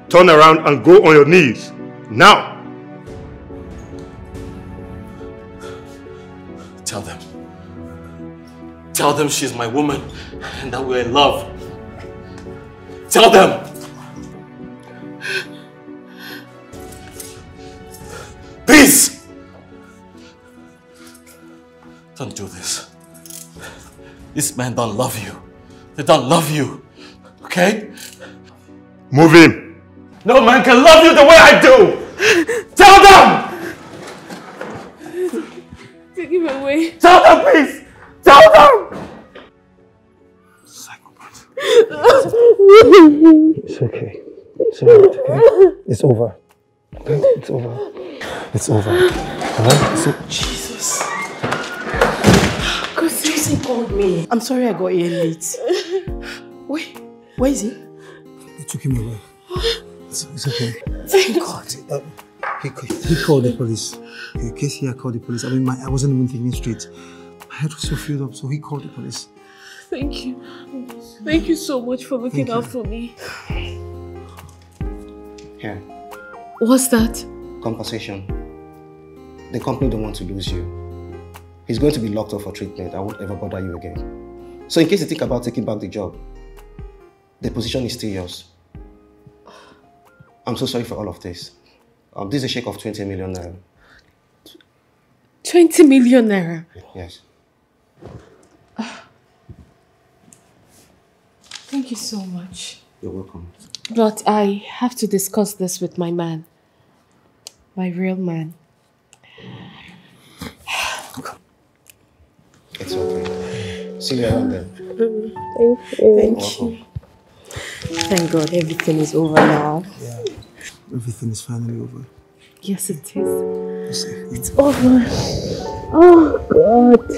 Turn around and go on your knees. Now! Tell them she's my woman and that we're in love. Tell them! Please! Don't do this. This man don't love you. They don't love you. Okay? Move in. No man can love you the way I do! Tell them! Take him away. Tell them, please! Tell them! Psychopath. It's okay. It's alright, okay? It's over. Okay? It's over. It's over. Alright? So Jesus. Because Tracy called me. I'm sorry I got here late. Wait, where is he? they took him away. It's okay. Thank God. He called the police. Casey called the police. I mean, I wasn't even thinking straight. My head was so filled up, so he called the police. Thank you. Thank you so much for looking out for me. Here. What's that? Compensation. The company don't want to lose you. He's going to be locked up for treatment. I won't ever bother you again. So in case you think about taking back the job, the position is still yours. I'm so sorry for all of this. This is a check of 20 million naira. 20 million naira? Yes. Thank you so much. You're welcome. But I have to discuss this with my man. My real man. It's okay. See you around then. Thank you. Thank God everything is over now. Yeah. Everything is finally over. Yes, it is. It's over. Oh, God.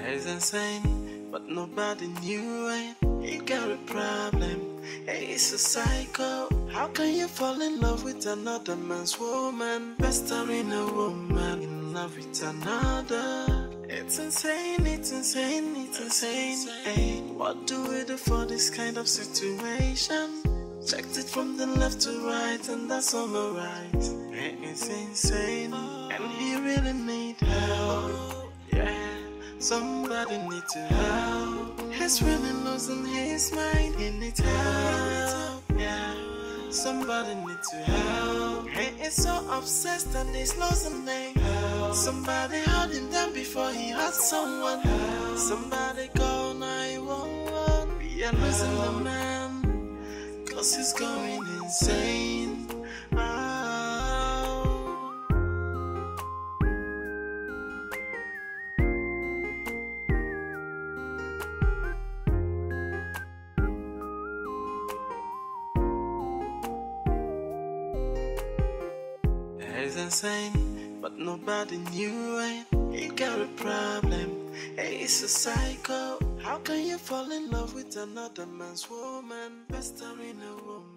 He's insane, but nobody knew it. He got a problem. He's a psycho. How can you fall in love with another man's woman? Pestering a woman in love with another. It's insane, it's insane, it's insane. Hey, what do we do for this kind of situation? Checked it from the left to right, and that's alright. It's insane, and he really need help. Yeah, somebody need to help. He's really losing his mind, he needs help. Yeah, somebody need to help. He is so obsessed and he's losing it. Somebody hold him down before he hurts someone. Somebody call 911. We are losing the man, 'cause he's going insane. He's insane, but nobody knew it. He got a problem. He's a psycho. How can you fall in love with another man's woman? Pestering a woman.